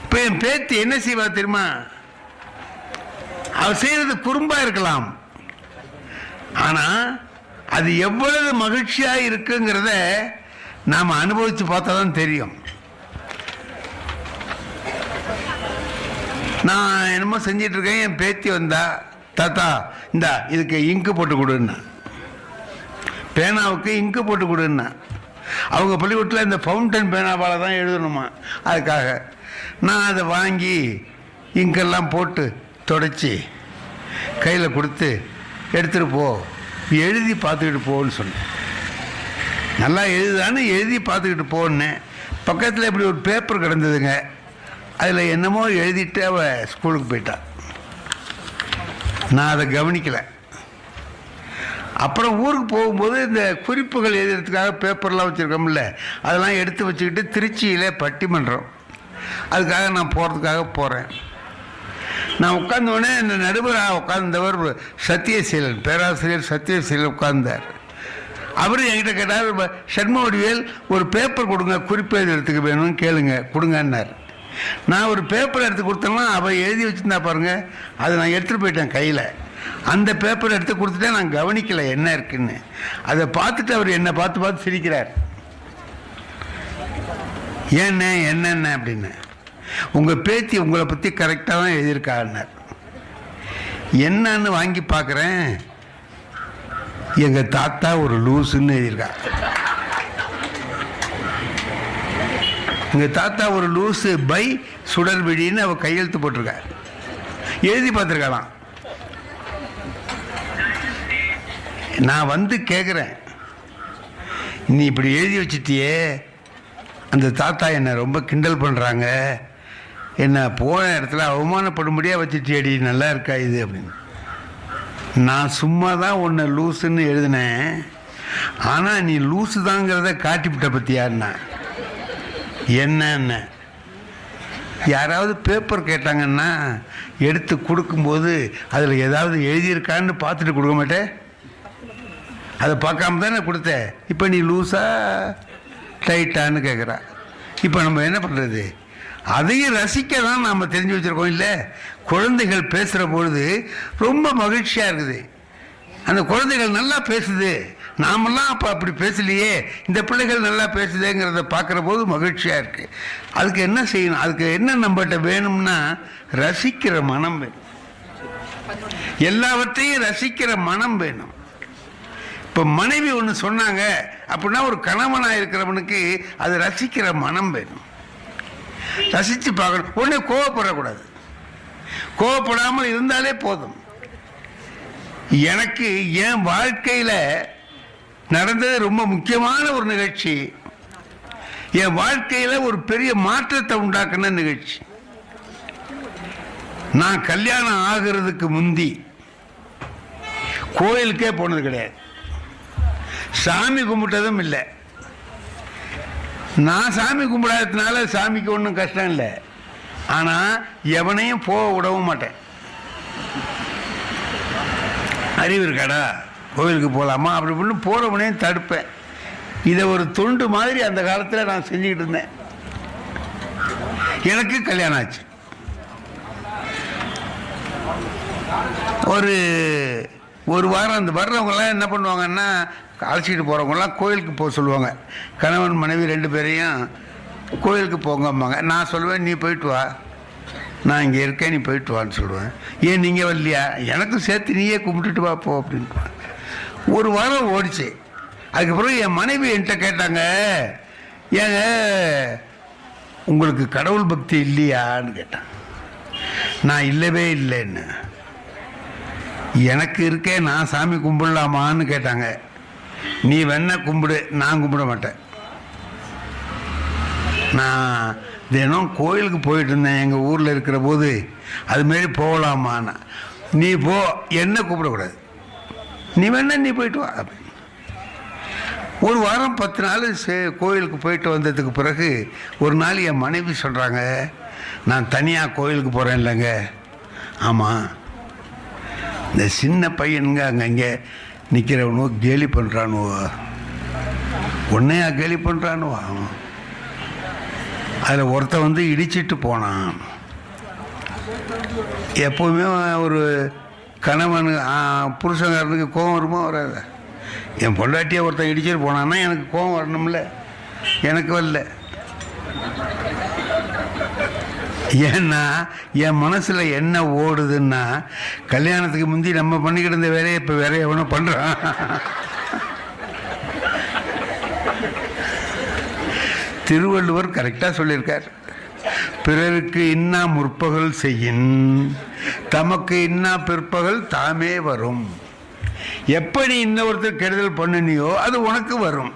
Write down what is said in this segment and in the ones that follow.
இப்ப என் பேத்தி என்ன செய்வா தெரியுமா? அவ செய்யறது குறும்பா இருக்கலாம், ஆனா அது எவ்வளவு மகிழ்ச்சியா இருக்குங்கிறத நாம அனுபவிச்சு பார்த்தாதான் தெரியும். நான் என்னமோ செஞ்சிட்டு இருக்கேன், என் பேத்தி வந்தா, தாத்தா இந்தா இதுக்கு இங்கு போட்டு கொடுன்னா, பேனாவுக்கு இங்கு போட்டு கொடுன்னா. அவங்க பள்ளிக்கூடத்தில் இந்த ஃபவுண்டன் பேனாவால் தான் எழுதணுமா, அதுக்காக நான் அதை வாங்கி இங்கெல்லாம் போட்டு தொடச்சி கையில் கொடுத்து எடுத்துகிட்டு போ, எழுதி பார்த்துக்கிட்டு போன்னு சொன்னேன். நல்லா எழுதுதான்னு எழுதி பார்த்துக்கிட்டு போன்னேன். பக்கத்தில் இப்படி ஒரு பேப்பர் கிடந்ததுங்க, அதில் என்னமோ எழுதிட்டு அவள் ஸ்கூலுக்கு போயிட்டாள். நான் அதை கவனிக்கலை. அப்புறம் ஊருக்கு போகும்போது இந்த குறிப்புகள் எழுதுறதுக்காக பேப்பர்லாம் வச்சுருக்கோம்ல, அதெல்லாம் எடுத்து வச்சுக்கிட்டு திருச்சியில் பட்டிமன்றம், அதுக்காக நான் போகிறதுக்காக போகிறேன். நான் உட்காந்தோடனே இந்த நடுவராக உட்கார்ந்தவர் சத்தியசீலன், பேராசிரியர் சத்தியசீலன் உட்கார்ந்தார். அவர் என்கிட்ட கேட்டார், சண்முகவடிவேல் ஒரு பேப்பர் கொடுங்க, குறிப்பு எழுதுறதுக்கு வேணும்னு கேளுங்க, கொடுங்கன்னார். நான் ஒரு பேப்பர் எடுத்து கொடுத்தேன்னா அவள் எழுதி வச்சுருந்தா பாருங்க, அதை நான் எடுத்துகிட்டு போயிட்டேன் கையில். அந்த பேப்பர் எடுத்து கொடுத்துட்டேன், நான் கவனிக்கலை என்ன இருக்குன்னு. அதை பார்த்துட்டு அவர் என்னை பார்த்து பார்த்து சிரிக்கிறார். ஏண்ணே என்னென்ன அப்படின்னு. உங்கள் பேத்தி உங்களை பற்றி கரெக்டாக தான் எழுதியிருக்காருன்னார். என்னன்னு வாங்கி பார்க்குறேன், எங்கள் தாத்தா ஒரு லூசுன்னு எழுதியிருக்கா. எங்கள் தாத்தா ஒரு லூசு பை சுடர்விழின்னு அவள் கையெழுத்து போட்டிருக்கா, எழுதி பார்த்துருக்கலாம். நான் வந்து கேட்குறேன், நீ இப்படி எழுதி வச்சிட்டியே, அந்த தாத்தா என்னை ரொம்ப கிண்டல் பண்ணுறாங்க, என்ன போன இடத்துல அவமானப்படும்படியாக வச்சுட்டியடி, நல்லா இருக்கா இது அப்படின்னு. நான் சும்மா தான் உன்னை லூசுன்னு எழுதினேன், ஆனால் நீ லூசு தாங்கிறத காட்டிவிட்ட பற்றியாருன்னா. என்னென்ன யாராவது பேப்பர் கேட்டாங்கன்னா எடுத்து கொடுக்கும்போது அதில் ஏதாவது எழுதியிருக்கான்னு பார்த்துட்டு கொடுக்க மாட்டேன், அதை பார்க்காம தானே கொடுத்தேன். இப்போ நீ லூஸா டைட்டான்னு கேட்குறா. இப்போ நம்ம என்ன பண்ணுறது? அதையும் ரசிக்க தான் நாம் தெரிஞ்சு வச்சுருக்கோம் இல்லை? குழந்தைகள் பேசுகிற பொழுது ரொம்ப மகிழ்ச்சியாக இருக்குது. அந்த குழந்தைகள் நல்லா பேசுது, நாமெல்லாம் அப்போ அப்படி பேசலையே, இந்த பிள்ளைகள் நல்லா பேசுதேங்கிறத பார்க்குற போது மகிழ்ச்சியாக இருக்குது. அதுக்கு என்ன செய்யணும்? அதுக்கு என்ன நம்மகிட்ட வேணும்னா ரசிக்கிற மனம் வேணும், எல்லாவற்றையும் ரசிக்கிற மனம் வேணும். இப்போ மனைவி ஒன்று சொன்னாங்க அப்படின்னா ஒரு கணவனாக இருக்கிறவனுக்கு அது ரசிக்கிற மனம் வேணும், ரசித்து பார்க்கணும். உடனே கோவப்படக்கூடாது, கோவப்படாமல் இருந்தாலே போதும். எனக்கு என் வாழ்க்கையில் நடந்தது ரொம்ப முக்கியமான ஒரு நிகழ்ச்சி, என் வாழ்க்கையில் ஒரு பெரிய மாற்றத்தை உண்டாக்குன நிகழ்ச்சி. நான் கல்யாணம் ஆகிறதுக்கு முந்தி கோயிலுக்கே போனது கிடையாது, சாமி கும்பிட்டதும் இல்லை. நான் சாமி கும்பிடாததுனால சாமிக்கு ஒன்றும் கஷ்டம் இல்லை, ஆனால் எவனையும் போக விடவும் மாட்டேன். அறிவு இருக்காடா, கோவிலுக்கு போகலாமா அப்படி இப்படின்னு போகிறவனையும் தடுப்பேன். இதை ஒரு தொண்டு மாதிரி அந்த காலத்தில் நான் செஞ்சுக்கிட்டு இருந்தேன். எனக்கு கல்யாணம் ஆச்சு. ஒரு வாரம் அந்த வர்றவங்கெல்லாம் என்ன பண்ணுவாங்கன்னா, அழைச்சிட்டு போகிறவங்கலாம் கோயிலுக்கு போக சொல்லுவாங்க. கணவன் மனைவி 2 பேரையும் கோயிலுக்கு போங்கம்பாங்க. நான் சொல்லுவேன், நீ போயிட்டு வா, நான் இங்கே இருக்கேன், நீ போயிட்டு வான்னு சொல்லுவேன். ஏன் நீங்கள் வரலையா? எனக்கும் சேர்த்து நீயே கும்பிட்டுட்டு வா போ அப்படின்னு. ஒரு வாரம் ஓடிச்சு. அதுக்கப்புறம் என் மனைவி என்கிட்ட கேட்டாங்க, ஏங்க உங்களுக்கு கடவுள் பக்தி இல்லையான்னு கேட்டான். நான் இல்லவே இல்லைன்னு. எனக்கு இருக்கேன், நான் சாமி கும்பிடலாமான்னு கேட்டாங்க. நீ வேணா கும்பிடு, நான் கும்பிட மாட்டேன். நான் தினம் கோயிலுக்கு போயிட்டு இருந்தேன் எங்கள் ஊரில் இருக்கிற போது, அதுமாரி போகலாமான்னா. நீ போ, என்ன கூப்பிடக்கூடாது, நீ வேணா நீ போயிட்டு வா அப்படின்னு. ஒரு வாரம் 10 நாள் கோயிலுக்கு போயிட்டு வந்ததுக்கு பிறகு ஒரு நாள் என் மனைவி சொல்கிறாங்க, நான் தனியாக கோயிலுக்கு போகிறேன் இல்லைங்க. ஆமாம், இந்த சின்ன பையனுங்க அங்கங்கே நிற்கிறவனோ கேலி பண்ணுறானுவோ, உன்னையா கேலி பண்ணுறானுவோ. அதில் ஒருத்தன் வந்து இடிச்சிட்டு போனான். எப்போவுமே ஒரு கணவனு புருஷங்காரனுக்கு கோபம் வருமா வராது? என் பொண்டாட்டியை ஒருத்தன் இடிச்சிட்டு போனான்னா எனக்கு கோபம் வரணும்ல, எனக்கு வரல. ஏன்னா என் மனசில் என்ன ஓடுதுன்னா, கல்யாணத்துக்கு முந்தி நம்ம பண்ணிக்கிட்டு இருந்த வேலையை இப்போ வேற எவனோ பண்ணுறான். திருவள்ளுவர் கரெக்டாக சொல்லியிருக்கார், பிறருக்கு இன்னா முற்பகல் செய்யின் தமக்கு இன்னா பிற்பகல் தாமே வரும். எப்படி இன்னொருத்தர் கெடுதல் பண்ணினியோ அது உனக்கு வரும்.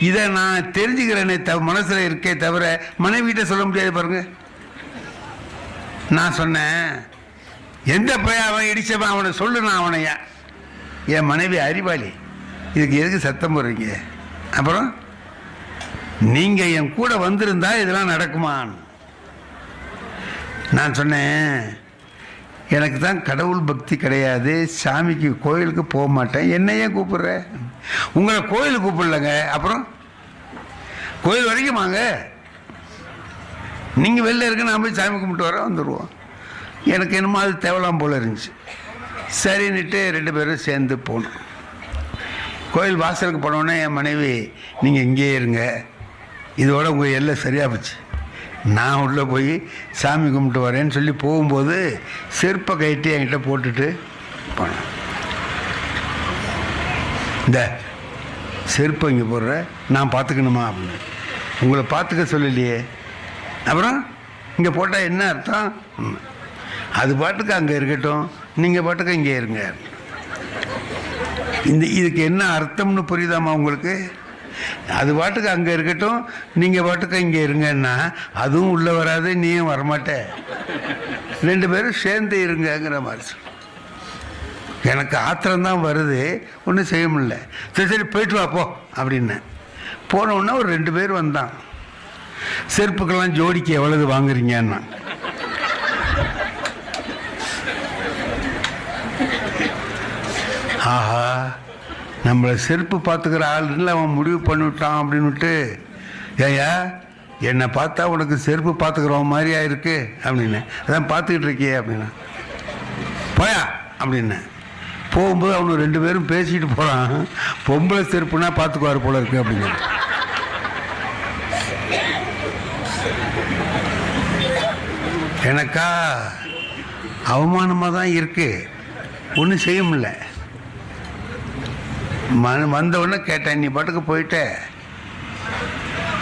இதை நான் தெரிஞ்சுக்கிறேனே மனசில் இருக்கே தவிர மனைவிட்ட சொல்ல முடியாது. பாருங்க, நான் சொன்னேன், எந்த பையன் அவன் இடிச்சவன் அவனை சொல்லு, நான் அவனையா. என் மனைவி அறிவாளி, இதுக்கு எதுக்கு சத்தம் போடுறீங்க? அப்புறம் நீங்கள் என் கூட வந்திருந்தா இதெல்லாம் நடக்குமான். நான் சொன்னேன், எனக்கு தான் கடவுள் பக்தி கிடையாது, சாமிக்கு கோயிலுக்கு போக மாட்டேன், என்னையே கூப்பிடுற? உங்களை கோயிலுக்கு கூப்பிடலங்க, அப்புறம் கோயில் வரைக்கும் வாங்க, நீங்கள் வெளில இருக்க, நான் போய் சாமி கும்பிட்டு வர வந்துடுவோம். எனக்கு என்னமோ அது தேவலாம் போல் இருந்துச்சு. சரின்னுட்டு 2 பேரும் சேர்ந்து போனோம். கோயில் வாசலுக்கு போனோடனே என் மனைவி, நீங்கள் இங்கேயே இருங்க, இதோட உங்கள் எல்லாம் சரியாக போச்சு, நான் உள்ளே போய் சாமி கும்பிட்டு வரேன்னு சொல்லி போகும்போது செருப்பை கட்டி என்கிட்ட போட்டுட்டு போனேன். இந்த செருப்பை இங்கே போடுற, நான் பார்த்துக்கணுமா அப்படின்னு. உங்களை பார்த்துக்க சொல்லலையே, அப்புறம் இங்கே போட்டால் என்ன அர்த்தம்? அது பாட்டுக்கு அங்கே இருக்கட்டும், நீங்கள் பாட்டுக்கு இங்கே இருங்க. இதுக்கு என்ன அர்த்தம்னு புரியுதாம்மா உங்களுக்கு? அது பாட்டுக்கு அங்கே இருக்கட்டும், நீங்கள் பாட்டுக்கு இங்கே இருங்கன்னா அதுவும் உள்ளே வராது, நீயும் வரமாட்டே, 2 பேரும் சேர்ந்து இருங்கிற மாதிரி சொல்லு. எனக்கு ஆத்திரம்தான் வருது, ஒன்றும் செய்ய முடியல. சரி சரி போயிட்டு வா போ அப்படின்னேன். போனோன்னா ஒரு 2 பேர் வந்தான். செருப்புக்கெல்லாம் ஜோடிக்கு எவ்வளவு வாங்குறீங்கன்னா, ஆஹா நம்மளை செருப்பு பார்த்துக்கிற ஆளுன்னு அவன் முடிவு பண்ணிவிட்டான் அப்படின்னுட்டு, ஏயா என்னை பார்த்தா உனக்கு செருப்பு பார்த்துக்கிறவன் மாதிரியா இருக்கு அப்படின்னு. அதான் பார்த்துக்கிட்டு இருக்கியே அப்படின்னா, போயா அப்படின்னேன். போகும்போது அவனு 2 பேரும் பேசிக்கிட்டு போகிறான், பொம்பளை செருப்புனா பார்த்துக்குவார் போல இருக்கு அப்படிங்கிற. எனக்கா அவமானமாக தான் இருக்கு, ஒன்றும் செய்ய முடியல. வந்தவுடனே கேட்டேன், நீ பாட்டுக்கு போயிட்ட,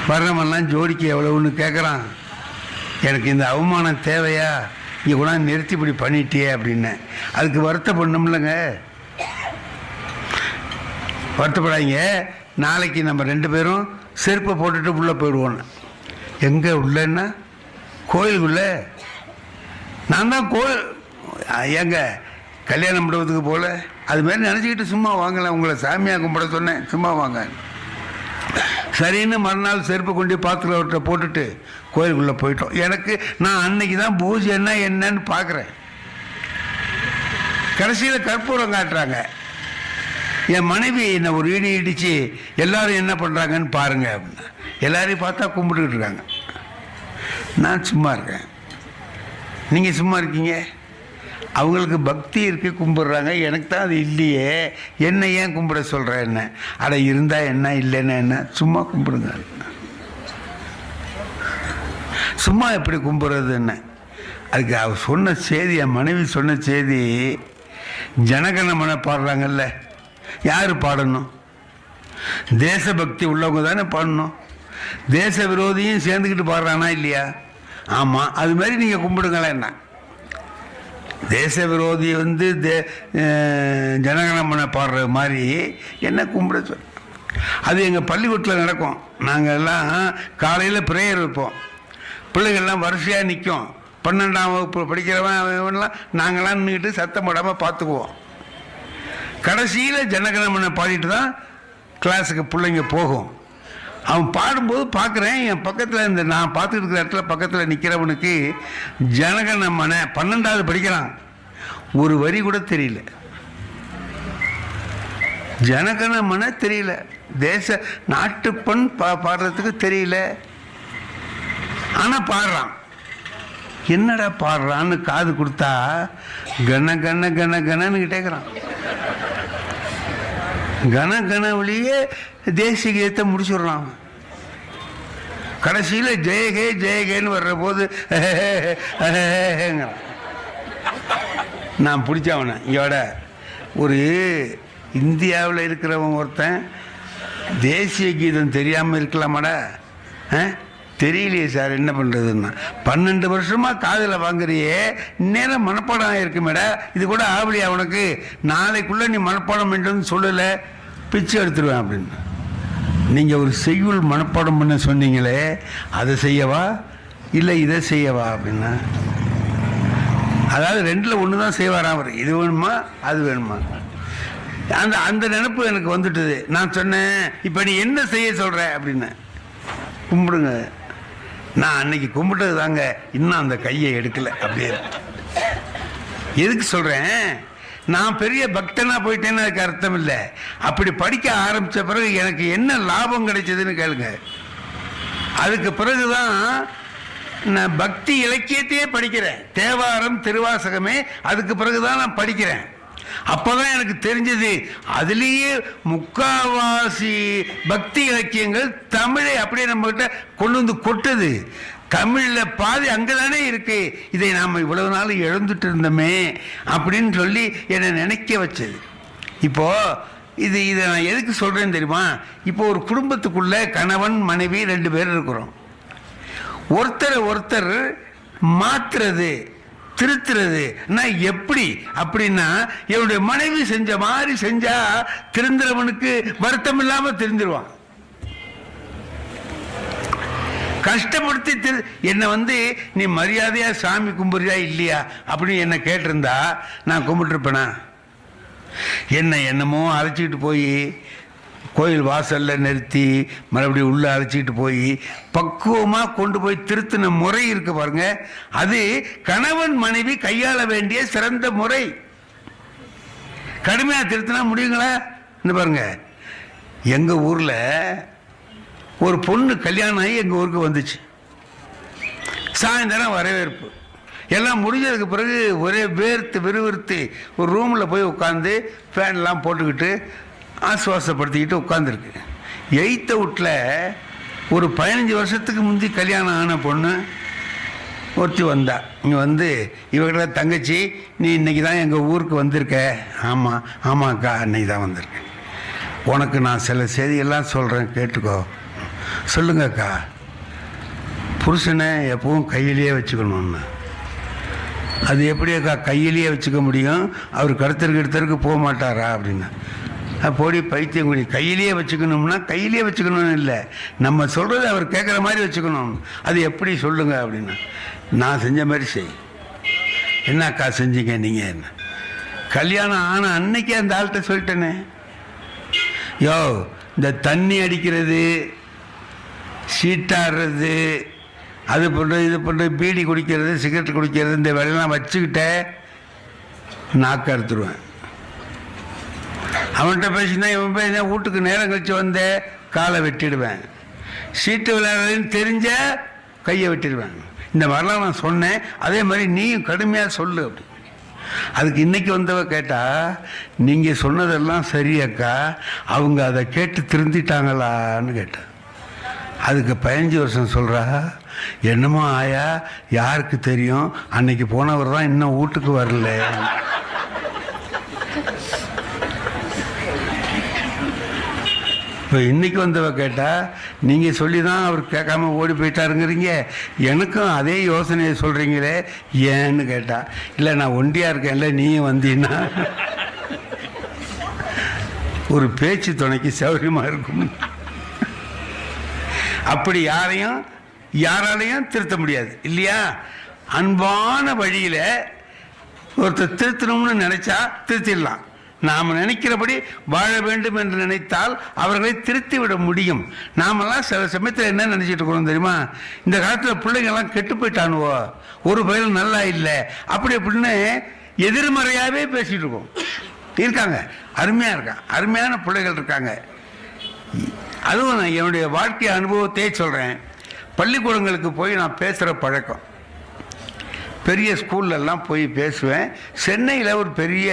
வர்றவெல்லாம் ஜோடிக்கு எவ்வளவுன்னு கேட்குறான், எனக்கு இந்த அவமானம் தேவையா, இங்கே கூட நிறுத்தி இப்படி பண்ணிட்டியே அப்படின்னேன். அதுக்கு வருத்தப்படணும்லங்க, வருத்தப்படாதீங்க, நாளைக்கு நம்ம 2 பேரும் செருப்பை போட்டுட்டு உள்ளே போயிடுவோன்னு. எங்கே உள்ளேன்னா கோயிலுக்குள்ளே. நான் தான் கோயில் எங்க கல்யாண மண்டபத்துக்கு போல, அதுமாரி நினச்சிக்கிட்டு சும்மா வாங்கலாம், உங்களை சாமியாக கும்பிட சொன்னேன், சும்மா வாங்க. சரின்னு மறுநாள் செருப்பை கொண்டு பாத்திரத்தை போட்டுட்டு கோயிலுக்குள்ளே போயிட்டோம். எனக்கு நான் அன்னைக்கு தான் பூஜை என்னன்னு பார்க்குறேன். கடைசியில் கற்பூரம் காட்டுறாங்க. என் மனைவி என்னை ஒரு இடி இடித்து எல்லாரும் என்ன பண்ணுறாங்கன்னு பாருங்க அப்படின்னா, எல்லாரையும் பார்த்தா கும்பிட்டுக்கிட்டு இருக்காங்க, நான் சும்மா இருக்கேன். நீங்கள் சும்மா இருக்கீங்க, அவங்களுக்கு பக்தி இருக்கு, கும்பிட்றாங்க, எனக்கு தான் அது இல்லையே, என்ன ஏன் கும்பிட சொல்கிறேன்? என்ன அட இருந்தால் என்ன, இல்லைன்னா என்ன, சும்மா கும்பிடுங்க. சும்மா எப்படி கும்பிட்றது என்ன? அதுக்கு அவர் சொன்ன செய்தி, என் மனைவி சொன்ன செய்தி, ஜனகணமன பாடுறாங்கல்ல, யார் பாடணும்? தேசபக்தி உள்ளவங்க தானே பாடணும். தேச விரோதியும் சேர்ந்துக்கிட்டு பாடுறானா இல்லையா? ஆமாம், அது மாதிரி நீங்கள் கும்பிடுங்களேன். என்ன தேச விரோதி வந்து ஜனகணமன பாடுற மாதிரி என்ன கும்பிட சொல்? அது எங்கள் பள்ளிக்கூடத்தில் நடக்கும். நாங்கள் எல்லாம் காலையில் ப்ரேயர் வைப்போம், பிள்ளைகள்லாம் வரிசையாக நிற்கும், 12ஆம் வகுப்பு படிக்கிறவன்லாம் நாங்களாம் நின்றுக்கிட்டு சத்தம் போடாமல் பார்த்துக்குவோம். கடைசியில் ஜனகணமன பாடிட்டு தான் கிளாஸுக்கு பிள்ளைங்க போகும். அவன் பாடும்போது பார்க்குறேன், என் பக்கத்தில் இந்த நான் பார்த்துக்கிட்டு இருக்கிற இடத்துல பக்கத்தில் நிற்கிறவனுக்கு ஜனகணமன 12ஆவது படிக்கிறான், ஒரு வரி கூட தெரியல. ஜனகணமன தெரியல, தேச நாட்டுப்பண் பாடுறதுக்கு தெரியல, ஆனா பாடுறான். என்னடா பாடுறான்னு காது கொடுத்தா கன கன கன கனன்னு கேட்குறான். கன கனவுலேயே தேசிய கீதத்தை முடிச்சுடுறான். கடைசியில் ஜெயகே ஜெயகேன்னு வர்ற போது நான் பிடிச்சவன இங்கோட ஒரு இந்தியாவில் இருக்கிறவன் ஒருத்தன் தேசிய கீதம் தெரியாமல் இருக்கலாமாடா? தெரியலையே சார், என்ன பண்ணுறதுன்னா 12 வருஷமாக காதில் வாங்குறியே, நேரம் மனப்பாடம் ஆகிருக்குமேடா, இது கூட ஆவலியா உனக்கு? நாளைக்குள்ளே நீ மனப்பாடம் பண்ணுன்னு சொல்லலை, பிச்சு எடுத்துருவேன் அப்படின்னு. நீங்கள் ஒரு செய்யுள் மனப்பாடம் பண்ண சொன்னீங்களே, அதை செய்யவா இல்லை இதை செய்யவா அப்படின்னா, அதாவது 2ல் 1 தான் செய்வாராம் அவர். இது வேணுமா அது வேணுமா, அந்த அந்த நினைப்பு எனக்கு வந்துட்டுது. நான் சொன்னேன், இப்போ நீ என்ன செய்ய சொல்கிற அப்படின்னு. கும்பிடுங்க. நான் அன்னைக்கு கும்பிட்டது தாங்க, இன்னும் அந்த கையை எடுக்கலை. அப்படியே எதுக்கு சொல்கிறேன், நான் பெரிய பக்தனாக போயிட்டேன்னு அதுக்கு அர்த்தம் இல்லை. அப்படி படிக்க ஆரம்பித்த பிறகு எனக்கு என்ன லாபம் கிடைச்சதுன்னு கேளுங்க. அதுக்கு பிறகுதான் நான் பக்தி இலக்கியத்தையே படிக்கிறேன். தேவாரம் திருவாசகமே அதுக்கு பிறகுதான் நான் படிக்கிறேன். அப்போதான் எனக்கு தெரிஞ்சது, அதுலேயே முக்காவாசி பக்தி இலக்கியங்கள் தமிழை அப்படியே நம்மகிட்ட கொண்டு வந்து கொட்டுது. தமிழில் பாதி அங்கே தானே இருக்கு, இதை நாம் இவ்வளவு நாள் இழந்துட்டு இருந்தோமே அப்படின்னு சொல்லி என்னை நினைக்க வச்சது. இப்போ இதை நான் எதுக்கு சொல்கிறேன்னு தெரியுமா? இப்போ ஒரு குடும்பத்துக்குள்ள கணவன் மனைவி 2 பேர் இருக்கிறோம். ஒருத்தர் மாத்துறது திருத்துறது எப்படி அப்படின்னா, என்னுடைய மனைவி செஞ்ச மாதிரி செஞ்சா திருந்துறவனுக்கு வருத்தம் இல்லாம திருந்துருவான். கஷ்டப்படுத்தி என்னை நீ மரியாதையா சாமி கும்பிடுறியா இல்லையா அப்படின்னு என்ன கேட்டிருந்தா நான் கும்பிட்டுருப்பேனா? என்னமோ அழைச்சிக்கிட்டு போய் கோயில் வாசலில் நிறுத்தி மறுபடியும் உள்ளே அழைச்சிக்கிட்டு போய் பக்குவமாக கொண்டு போய் திருத்தின முறை இருக்கு பாருங்க, அது கணவன் மனைவி கையாள வேண்டிய சிறந்த முறை. கடுமையாக திருத்தினா முடியுங்களா? பாருங்க, எங்கள் ஊரில் ஒரு பொண்ணு கல்யாணம் ஆகி எங்கள் ஊருக்கு வந்துச்சு. சாயந்தரம் வரவேற்பு எல்லாம் முடிஞ்சதுக்கு பிறகு ஒரே விறுவிறுத்து ஒரு ரூமில் போய் உட்காந்து ஃபேன்லாம் போட்டுக்கிட்டு ஆசுவாசப்படுத்திக்கிட்டு உட்காந்துருக்கு. 8th வீட்டில் ஒரு 15 வருஷத்துக்கு முந்தி கல்யாணம் ஆன பொண்ணு ஒருத்தி வந்தா. இங்கே இவகிட்ட, தங்கச்சி நீ இன்னைக்கு தான் எங்கள் ஊருக்கு வந்திருக்க. ஆமாக்கா அன்னைக்கு தான் வந்திருக்கேன். உனக்கு நான் சில செய்தியெல்லாம் சொல்கிறேன், கேட்டுக்கோ. சொல்லுங்கக்கா. புருஷனை எப்பவும் கையிலேயே வச்சுக்கணும்னு. அது எப்படியாக்கா கையிலேயே வச்சுக்க முடியும்? அவர் கடத்தருக்கு போக மாட்டாரா அப்படின்னா, போடி பைத்தியம் குடி. கையிலேயே வச்சுக்கணும்னா கையிலேயே வச்சுக்கணும்னு இல்லை, நம்ம சொல்கிறது அவர் கேட்குற மாதிரி வச்சுக்கணும். அது எப்படி சொல்லுங்க அப்படின்னா, நான் செஞ்ச மாதிரி செய். என்னக்கா செஞ்சீங்க நீங்கள்? என்ன கல்யாணம் ஆன அன்னைக்கு அந்த ஆள்கிட்ட சொல்லிட்டேனே, யோ இந்த தண்ணி அடிக்கிறது, சீட்டாடுறது, அது பண்ணுறது இது பண்ணுறது, பீடி குடிக்கிறது, சிகரெட் குடிக்கிறது, இந்த வேலையெல்லாம் வச்சுக்கிட்ட நாக்கு அறுத்துருவேன். அவன்கிட்ட பேசினா இவன் போய் வீட்டுக்கு நேரம் கழிச்சு வந்த காலை வெட்டிடுவேன். சீட்டு விளையாடுறதுன்னு தெரிஞ்ச கையை வெட்டிடுவேன். இந்த மாதிரிலாம் நான் சொன்னேன். அதே மாதிரி நீயும் கடுமையாக சொல்லு அப்படி. அதுக்கு இன்னைக்கு வந்தவ கேட்டா, நீங்கள் சொன்னதெல்லாம் சரியக்கா, அவங்க அதை கேட்டு திருந்திட்டாங்களான்னு கேட்டேன். அதுக்கு 15 வருஷம் சொல்கிறா, என்னமோ ஆயா யாருக்கு தெரியும், அன்னைக்கு போனவர் தான் இன்னும் வீட்டுக்கு வரல. இப்போ இன்னைக்கு வந்தவ கேட்டா, நீங்கள் சொல்லி தான் அவர் கேட்காம ஓடி போயிட்டாருங்கிறீங்க, எனக்கும் அதே யோசனையை சொல்கிறீங்களே ஏன்னு கேட்டா, இல்லை நான் ஒண்டியாக இருக்கேன்ல, நீயும் வந்தீங்கன்னா ஒரு பேச்சு துணைக்கு சௌகரியமாக இருக்கும். அப்படி யாராலையும் திருத்த முடியாது இல்லையா? அன்பான வழியில் ஒருத்தர் திருத்தணும்னு நினைச்சா திருத்திடலாம். நாம் நினைக்கிறபடி வாழ வேண்டும் என்று நினைத்தால் அவர்களை திருத்தி விட முடியும். நாமெல்லாம் சில சமயத்தில் என்ன நினைச்சிட்டு இருக்கிறோம் தெரியுமா? இந்த காலத்தில் பிள்ளைங்கள்லாம் கெட்டு போயிட்டானுவோ, ஒரு பயிலும் நல்லா இல்லை, அப்படி அப்படின்னு எதிர்மறையாகவே பேசிட்டு இருக்கோம். இருக்காங்க, அருமையாக இருக்காங்க, அருமையான பிள்ளைகள் இருக்காங்க. அதுவும் நான் என்னுடைய வாழ்க்கை அனுபவத்தையே சொல்கிறேன். பள்ளிக்கூடங்களுக்கு போய் நான் பேசுகிற பழக்கம், பெரிய ஸ்கூல்லலாம் போய் பேசுவேன். சென்னையில் ஒரு பெரிய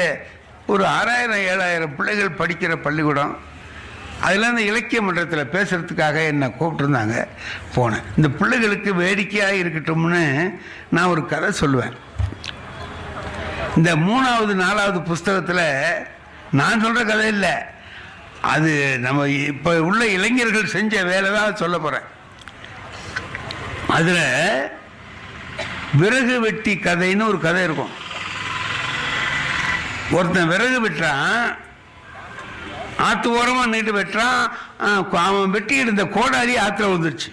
ஒரு 6000-7000 பிள்ளைகள் படிக்கிற பள்ளிக்கூடம். அதில் அந்த இலக்கிய மன்றத்தில் பேசுகிறதுக்காக என்னை கூப்பிட்டுருந்தாங்க. போனேன். இந்த பிள்ளைகளுக்கு வேடிக்கையாக இருக்கட்டும்னு நான் ஒரு கதை சொல்லுவேன். இந்த 3வது 4வது புஸ்தகத்தில் நான் சொல்கிற கதை இல்லை, அது நம்ம இப்போ உள்ள இளைஞர்கள் செஞ்ச வேலை தான் சொல்ல போகிறேன். அதில் விறகு வெட்டி கதைன்னு ஒரு கதை இருக்கும். ஒருத்தன் விறகு வெட்டுறான், ஆற்று ஓரமாக நீட்டு வெட்டுறான். அவன் வெட்டி இருந்த கோடாலி ஆற்றுல வந்துருச்சு.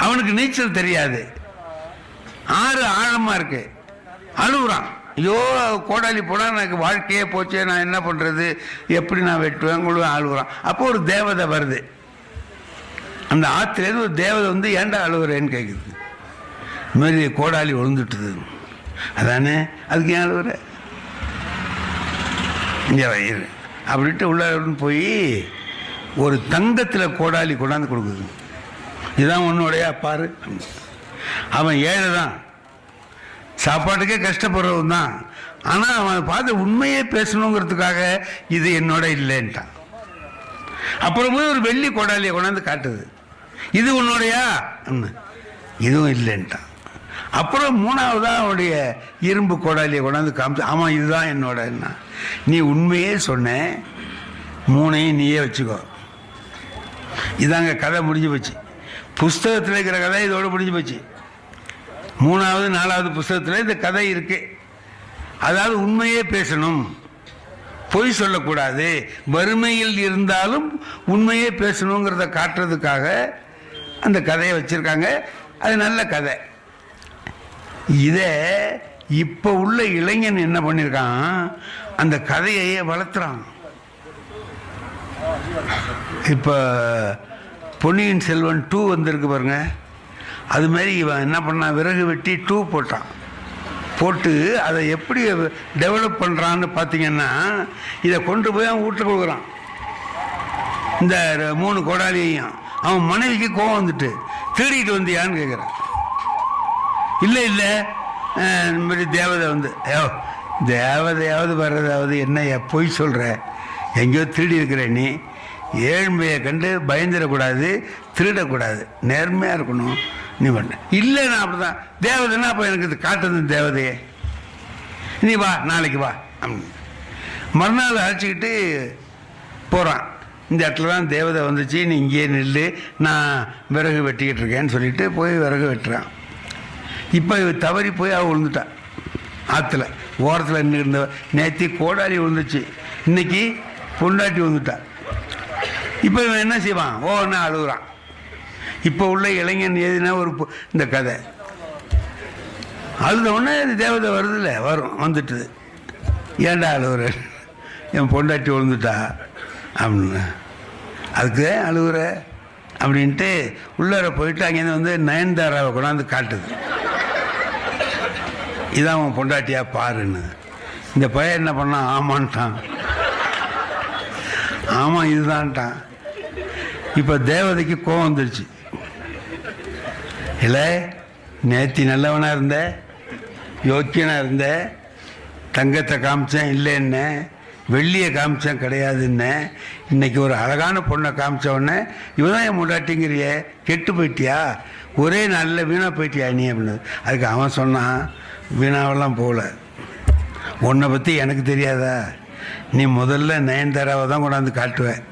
அவனுக்கு நீச்சல் தெரியாது, ஆறு ஆழமாக இருக்கு. அழுகுறான், ஐயோ கோடாலி போனால் எனக்கு வாழ்க்கையே போச்சு, நான் என்ன பண்ணுறது, எப்படி நான் வெட்டுவேன் கொள்வேன், அழுகுறான். அப்போ ஒரு தேவதை வருது. அந்த ஆற்றுலேருந்து ஒரு தேவதை வந்து ஏன்டா அழுகுறேன்னு கேட்குது. இதுமாரி கோடாலி விழுந்துட்டுது. அதானே, அதுக்கு ஏன் அழுகுற, இங்கே வயிறு அப்படின்ட்டு உள்ள போய் ஒரு தங்கத்தில் கோடாலி கொண்டாந்து கொடுக்குது. இதுதான் உன்னுடைய பாரு. அவன் ஏழை தான், சாப்பாட்டுக்கே கஷ்டப்படுறவன் தான். ஆனால் அவன் பார்த்து உண்மையே பேசணுங்கிறதுக்காக இது என்னோட இல்லைன்ட்டான். அப்புறம் போய் ஒரு வெள்ளி கோடாலியை கொண்டாந்து காட்டுது, இது உன்னுடையா, இதுவும் இல்லைன்ட்டான். அப்புறம் 3வதாக அவனுடைய இரும்பு கோடாலியை கொண்டாந்து காமிச்சு, ஆமாம் இதுதான் என்னோட. நீ உண்மையே சொன்ன, 3ஐயும் நீயே வச்சுக்கோ. இதாங்க கதை முடிஞ்சு போச்சு. புஸ்தகத்தில் இருக்கிற கதை இதோடு முடிஞ்சு போச்சு. 3வது 4வது புஸ்தகத்தில் இந்த கதை இருக்கு. அதாவது உண்மையே பேசணும், பொய் சொல்லக்கூடாது, வறுமையில் இருந்தாலும் உண்மையே பேசணுங்கிறத காட்டுறதுக்காக அந்த கதையை வச்சிருக்காங்க. அது நல்ல கதை. இதை இப்போ உள்ள இளைஞன் என்ன பண்ணியிருக்கான், அந்த கதையையே வளர்த்துறான். இப்போ பொன்னியின் செல்வன் 2 வந்திருக்கு பாருங்க. அது மாதிரி இவன் என்ன பண்ணான், விறகு வெட்டி 2 போட்டான். போட்டு அதை எப்படி டெவலப் பண்ணுறான்னு பார்த்தீங்கன்னா, இதை கொண்டு போய் அவன் வீட்டில் கொடுக்குறான். இந்த 3 கோடாலியையும் அவன் மனைவிக்கு கோவம் வந்துட்டு, திருடிட்டு வந்தியான்னு கேட்குறான். இல்லை இல்லை, இந்த மாதிரி தேவதை வந்து, தேவதையாவது வர்றதாவது என்ன பொய் சொல்கிற, எங்கேயோ திருடி இருக்கிற நீ, ஏழ்மையை கண்டு பயந்துடக்கூடாது, திருடக்கூடாது, நேர்மையாக இருக்கணும் நீ பண்ண. இல்லை நான் அப்படி தான், தேவதைன்னா அப்போ எனக்கு இது காட்டுது தேவதையே, நீ வா நாளைக்கு வா அப்படின்னு. மறுநாள் அழைச்சிக்கிட்டு போகிறான். இந்த இடத்துல தான் தேவதை வந்துச்சு, நீ இங்கேயே நில்லு, நான் விறகு வெட்டிக்கிட்டு இருக்கேன்னு சொல்லிட்டு போய் விறகு வெட்டுறான். இப்போ தவறி போய் அவள் விழுந்துட்டான் ஆற்றுல ஓரத்தில் நின்று இருந்த. நேற்று கோடாலி விழுந்துச்சு, இன்னைக்கு பொண்டாட்டி விழுந்துட்டான். இப்போ இவன் என்ன செய்வான், ஓன்னு அழுகுறான். இப்போ உள்ள இளைஞன் எதுனா ஒரு இந்த கதை அழுத உடனே தேவதை வருது இல்லை, வரும், வந்துட்டுது. ஏன்டா அழுகுற, என் பொண்டாட்டி விழுந்துட்டா அப்படின்னு. அதுக்கு அழுகுற அப்படின்ட்டு உள்ளார போயிட்டு அங்கேருந்து வந்து நயன்தாராவை கொண்டாந்து காட்டுது, இதான் அவன் பொண்டாட்டியா பாருன்னு. இந்த பையன் என்ன பண்ணான், ஆமான்ட்டான். ஆமாம் இதுதான்ட்டான். இப்போ தேவதைக்கு கோவம் வந்துடுச்சு. இல்லை நேத்தி நல்லவனாக இருந்த, யோக்கியனாக இருந்த, தங்கத்தை காமிச்சேன் இல்லைன்ன, வெள்ளியை காமிச்சேன் கிடையாதுன்ன, இன்னைக்கு ஒரு அழகான பொண்ணை காமிச்ச உடனே இவதான் என் முண்டாட்டிங்கிறிய, கெட்டு போயிட்டியா, ஒரே நல்ல வீணாக போயிட்டியா நீ அப்படின்னு. அதுக்கு அவன் சொன்னான், வீணாவெல்லாம் போகல, உன்னை பற்றி எனக்கு தெரியாதா, நீ முதல்ல நயன்தாராவை தான் கொண்டாந்து காட்டுவேன்,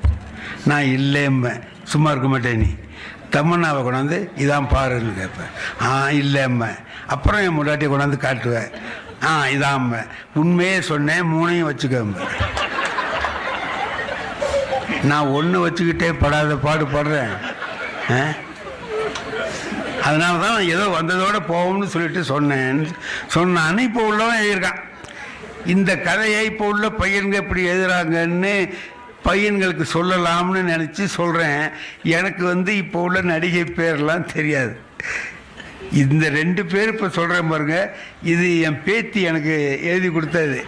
நான் இல்லைம்பேன், சும்மா இருக்க மாட்டேன், நீ தமன்னாவை கொண்டாந்து இதான் பாருன்னு கேட்பேன், இல்லைம்பேன், அப்புறம் என் முன்னாட்டியை கொண்டாந்து காட்டுவேன், இதாம்ப உண்மையே சொன்னேன், 3ஐயும் வச்சுக்கம்பேன். நான் ஒன்று வச்சுக்கிட்டே படாத பாடு படுறேன். அதனால தான் ஏதோ வந்ததோடு போவோம்னு சொல்லிட்டு சொன்னான்னு இப்போ உள்ளவன் எழுதியிருக்கான். இந்த கதையை இப்போ உள்ள பையன்கள் எப்படி எழுதுறாங்கன்னு பையன்களுக்கு சொல்லலாம்னு நினச்சி சொல்கிறேன். எனக்கு இப்போ உள்ள நடிகை பேர்லாம் தெரியாது. இந்த 2 பேர் இப்போ சொல்கிறேன் பாருங்க, இது என் பேத்தி எனக்கு எழுதி கொடுத்தது.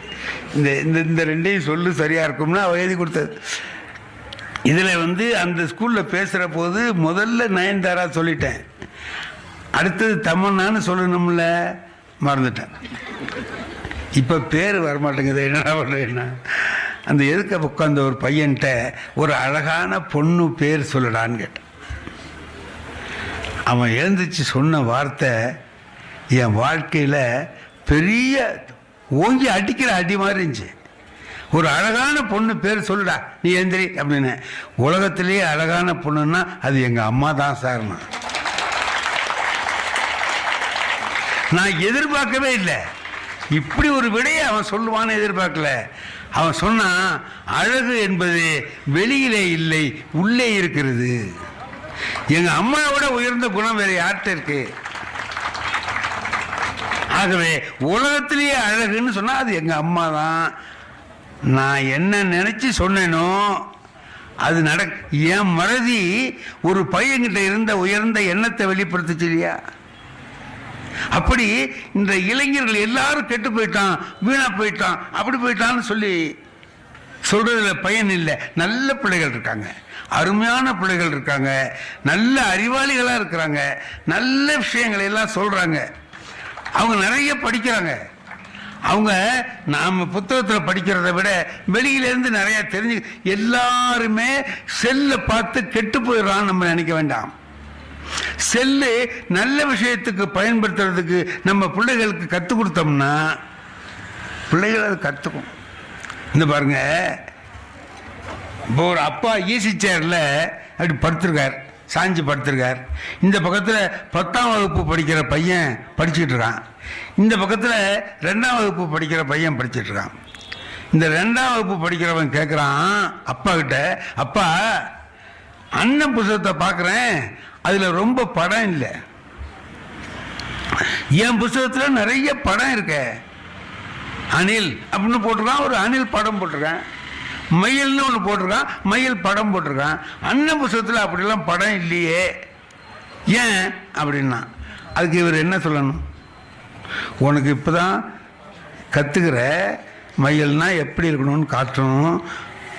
இந்த இந்த இந்த 2ஐயும் சொல்லு சரியாக இருக்கும்னா அவள் எழுதி கொடுத்தது. இதில் அந்த ஸ்கூலில் பேசுகிற போது முதல்ல நயன்தாரா சொல்லிட்டேன், அடுத்தது தமன்னான்னு சொல்லணும்ல, மறந்துட்டேன். இப்போ பேர் வரமாட்டேங்குது, என்னடா பண்ணுறேன்னா அந்த எதுக்க உட்காந்த ஒரு பையன்கிட்ட ஒரு அழகான பொண்ணு பேர் சொல்லடான்னு கேட்டேன். அவன் எழுந்திரிச்சு சொன்ன வார்த்தை என் வாழ்க்கையில் பெரிய ஓங்கி அடிக்கிற அடி மாதிரி இருந்துச்சு. ஒரு அழகான பொண்ணு பேர் சொல்லுடா நீ எழுந்திரி அப்படின்னு. உலகத்திலேயே அழகான பொண்ணுன்னா அது எங்கள் அம்மா தான் சார். நான் எதிர்பார்க்கவே இல்லை, இப்படி ஒரு விடையை அவன் சொல்லுவான்னு எதிர்பார்க்கல. அவன் சொன்னான், அழகு என்பது வெளியிலே இல்லை, உள்ளே இருக்கிறது. எங்க அம்மாவோட உயர்ந்த குணம் வேற யார்கிட்ட இருக்கு? ஆகவே உலகத்திலேயே அழகுன்னு சொன்னா அது எங்க அம்மா தான். நான் என்ன நினைச்சு சொன்னேனோ அது என் மறதி ஒரு பையன்கிட்ட இருந்த உயர்ந்த எண்ணத்தை வெளிப்படுத்துச்சு இல்லையா? அப்படி இந்த இளைஞர்கள் எல்லாரும் கெட்டு போயிட்டான், வீணா போயிட்டான், அப்படி போயிட்டான்னு சொல்லி சொல்றதுல பயன் இல்லை. நல்ல பிள்ளைகள் இருக்காங்க, அருமையான பிள்ளைகள் இருக்காங்க, நல்ல அறிவாளிகளாக இருக்கிறாங்க, நல்ல விஷயங்களை எல்லாம் சொல்றாங்க, அவங்க நிறைய படிக்கிறாங்க. அவங்க நாம் புத்தகத்தில் படிக்கிறத விட வெளியிலேருந்து நிறைய தெரிஞ்சு. எல்லாருமே செல்லை பார்த்து கெட்டு போயிடறான்னு நம்ம நினைக்க வேண்டாம். செல்லு நல்ல விஷயத்துக்கு பயன்படுத்துறதுக்கு நம்ம பிள்ளைகளுக்கு கற்றுக் கொடுத்தோம்னா பிள்ளைகள் அதை கற்றுக்கும். இந்த பாருங்க, இப்போ ஒரு அப்பா ஈசி சேர்ல அப்படி படுத்திருக்கார், சாஞ்சி படுத்திருக்கார். இந்த பக்கத்தில் 10ஆம் வகுப்பு படிக்கிற பையன் படிச்சுட்டு இருக்கான், இந்த பக்கத்தில் 2ஆம் வகுப்பு படிக்கிற பையன் படிச்சுட்டு இருக்கான். இந்த 2ஆம் வகுப்பு படிக்கிறவன் கேட்குறான் அப்பா கிட்ட, அப்பா அண்ணன் புத்தகத்தை பார்க்குறேன், அதில் ரொம்ப படம் இல்லை, என் புத்தகத்தில் நிறைய படம் இருக்க. அணில் அப்படின்னு போட்டிருக்கான், ஒரு அணில் படம் போட்டிருக்கான். மயில்னு ஒன்று போட்டிருக்கான், மயில் படம் போட்டிருக்கான். அண்ணன் புத்தகத்தில் அப்படிலாம் படம் இல்லையே, ஏன் அப்படின்னா அதுக்கு இவர் என்ன சொல்லணும்? உனக்கு இப்போ தான் கற்றுக்கிற, மயில்னா எப்படி இருக்கணும்னு காட்டணும்,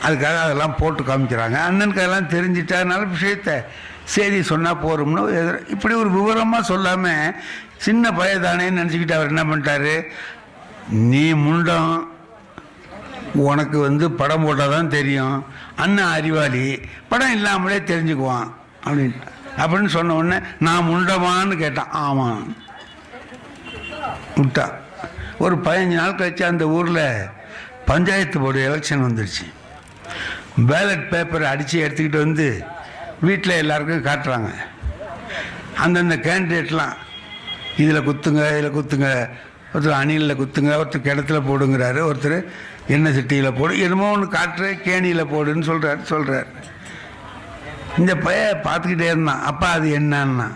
அதுக்காக அதெல்லாம் போட்டு காமிக்கிறாங்க. அண்ணனுக்கு அதெல்லாம் தெரிஞ்சிட்டா நல்ல விஷயத்த சரி சொன்னால் போகிறோம்னு இப்படி ஒரு விவரமாக சொல்லாமல் சின்ன பயதானேன்னு நினச்சிக்கிட்டு அவர் என்ன பண்ணிட்டாரு, நீ முண்டம், உனக்கு படம் போட்டால் தான் தெரியும், அண்ணன் அறிவாளி, படம் இல்லாமலே தெரிஞ்சுக்குவான் அப்படின்னு சொன்ன உடனே நான் முண்டமான்னு கேட்டான். ஆமாம் விட்டா. ஒரு 15 நாள் கழிச்சு அந்த ஊரில் பஞ்சாயத்து போர்டு எலெக்ஷன் வந்துடுச்சு. பேலட் பேப்பரை அடித்து எடுத்துக்கிட்டு வீட்டில் எல்லாருக்கும் காட்டுறாங்க. அந்தந்த கேண்டிடேட்லாம் இதில் குத்துங்க, இதில் குத்துங்க, ஒருத்தர் அணிலில் குத்துங்க, ஒருத்தர் கிணத்துல போடுங்கிறாரு, ஒருத்தர் எண்ணெய் சட்டியில் போடு, என்னமோ ஒன்று காட்டுற கேணியில் போடுன்னு சொல்கிறார். இந்த பையன் பார்த்துக்கிட்டே இருந்தான். அப்பா அது என்னன்னா,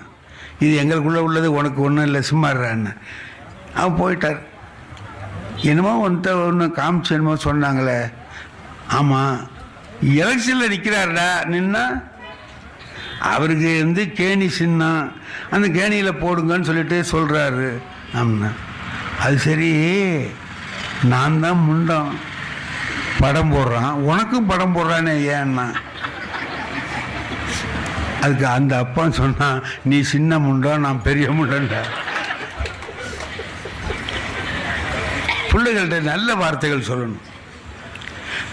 இது எங்களுக்குள்ளே உள்ளது, உனக்கு ஒன்றும் இல்லை, சும்மாடுறான்னு. அவன் போயிட்டார். என்னமோ ஒன்று காமிச்சு என்னமோ சொன்னாங்களே, ஆமாம் எலெக்ஷனில் நிற்கிறாருடா, நின்னா அவருக்கு கேணி சின்னம், அந்த கேணியில் போடுங்கன்னு சொல்லிட்டு சொல்கிறாரு. ஆமாண்ணா, அது சரி, நான் தான் முண்டம், படம் போடுறான், உனக்கும் படம் போடுறானே ஏன்னா? அதுக்கு அந்த அப்பா சொன்னான், நீ சின்ன முண்டம், நான் பெரிய முண்டன்டா. பிள்ளைகள்கிட்ட நல்ல வார்த்தைகள் சொல்லணும்.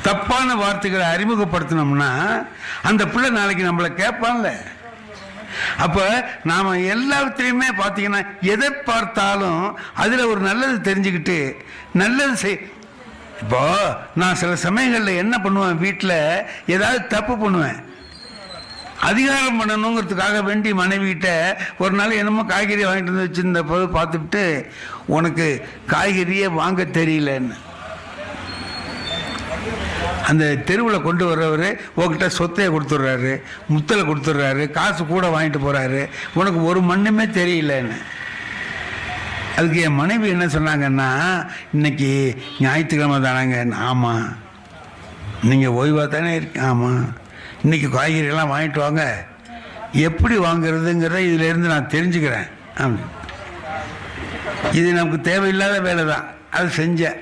தப்பான வார்த்தைகளை அறிமுகப்படுத்தினோம்னா அந்த பிள்ளை நாளைக்கு நம்மளை கேட்பான்ல. அப்போ நாம் எல்லாத்திலையுமே பார்த்தீங்கன்னா எதை பார்த்தாலும் அதில் ஒரு நல்லது தெரிஞ்சுக்கிட்டு நல்லது இப்போ நான் சில சமயங்களில் என்ன பண்ணுவேன், வீட்டில் ஏதாவது தப்பு பண்ணுவேன், அதிகாரம் பண்ணணுங்கிறதுக்காக வேண்டி மனைவிகிட்ட ஒரு நாள் என்னமோ காய்கறி வாங்கிட்டு வந்து வச்சுருந்த போது பார்த்துட்டு, உனக்கு காய்கறியே வாங்க தெரியலன்னு. அந்த தெருவில் கொண்டு வர்றவர் உங்ககிட்ட சொத்தையை கொடுத்துட்றாரு, முத்தலை கொடுத்துட்றாரு, காசு கூட வாங்கிட்டு போகிறாரு, உனக்கு ஒரு மண்ணுமே தெரியலன்னு. அதுக்கு என் மனைவி என்ன சொன்னாங்கன்னா, இன்னைக்கு ஞாயிற்றுக்கிழமை தானாங்க. ஆமாம், நீங்கள் ஓய்வாக தானே இருக்கு. ஆமாம், இன்றைக்கி காய்கறியெல்லாம் வாங்கிட்டு வாங்க, எப்படி வாங்கிறதுங்கிறத இதிலேருந்து நான் தெரிஞ்சுக்கிறேன். இது நமக்கு தேவையில்லாத வேலை தான், அது செஞ்சேன்.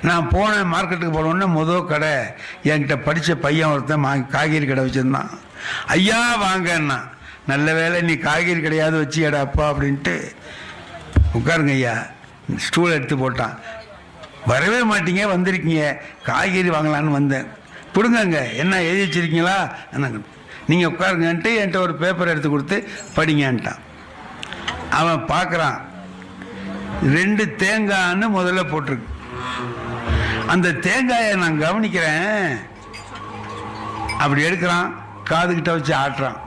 நான் போனேன், மார்க்கெட்டுக்கு போனோடனே முதல் கடை என்கிட்ட படித்த பையன் ஒருத்தன் காய்கறி கடை வச்சுருந்தான். ஐயா வாங்கன்னா, நல்ல வேலை நீ காய்கறி கடையாவது வச்சியடாப்பா அப்படின்ட்டு. உட்காருங்க ஐயா, ஸ்டூல் எடுத்து போட்டான். வரவே மாட்டீங்க, வந்திருக்கீங்க, காய்கறி வாங்கலான்னு வந்தேன். கொடுங்கங்க, என்ன எழுதி வச்சிருக்கீங்களா? நீங்கள் உட்காருங்கன்ட்டு என்கிட்ட ஒரு பேப்பர் எடுத்து கொடுத்து படிங்கன்ட்டான். அவன் பார்க்குறான், 2 தேங்காய்ன்னு முதல்ல போட்டிருக்கு. அந்த தேங்காயை நான் கவனிக்கிறேன். அப்படி எடுக்கிறான், காதுகிட்ட வச்சு ஆட்டுறான்.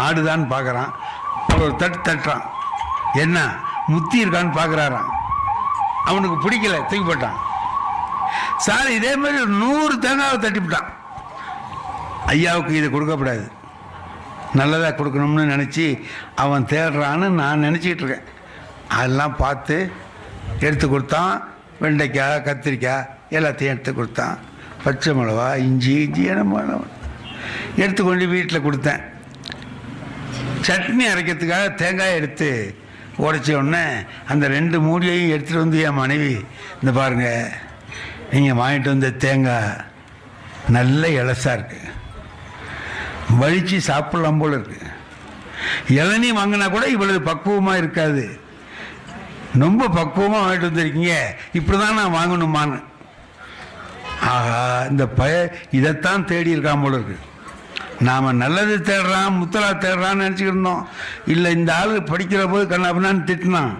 ஆடுதான்னு பார்க்குறான். ஒரு தட்டுறான். என்ன முத்தி இருக்கான்னு பார்க்குறாரான். அவனுக்கு பிடிக்கல, தூக்கி போட்டான். சார் இதே மாதிரி 100 தேங்காவை தட்டிவிட்டான். ஐயாவுக்கு இதை கொடுக்கப்படாது, நல்லதாக கொடுக்கணும்னு நினச்சி அவன் தேடுறான்னு நான் நினச்சிக்கிட்டு இருக்கேன். அதெல்லாம் பார்த்து எடுத்து கொடுத்தான். வெண்டைக்காய், கத்திரிக்காய் எல்லாத்தையும் எடுத்து கொடுத்தான். பச்சை மிளகா, இஞ்சி என்னமோ எடுத்து கொண்டு வீட்டில் கொடுத்தேன். சட்னி அரைக்கிறதுக்காக தேங்காயை எடுத்து உடைச்ச உடனே அந்த 2 மூடியையும் எடுத்துகிட்டு வந்து என் மனைவி, இந்த பாருங்கள், நீங்கள் வாங்கிட்டு வந்த தேங்காய் நல்ல இலசாக இருக்குது, வலிச்சு சாப்பிடலாம் போல் இருக்குது. இளநீ வாங்கினா கூட இவ்வளவு பக்குவமாக இருக்காது, ரொம்ப பக்குவமாக வாங்கிட்டு வந்திருக்கீங்க, இப்படி தான் நான் வாங்கணுமான்னு. ஆஹா, இந்த இதைத்தான் தேடி இருக்கான் போல இருக்கு. நாம் நல்லது தேடுறான், முத்தலா தேடுறான்னு நினச்சிக்கிட்டு இருந்தோம். இல்லை, இந்த ஆள் படிக்கிற போது கண்ணாப்பினான்னு திட்டினான்,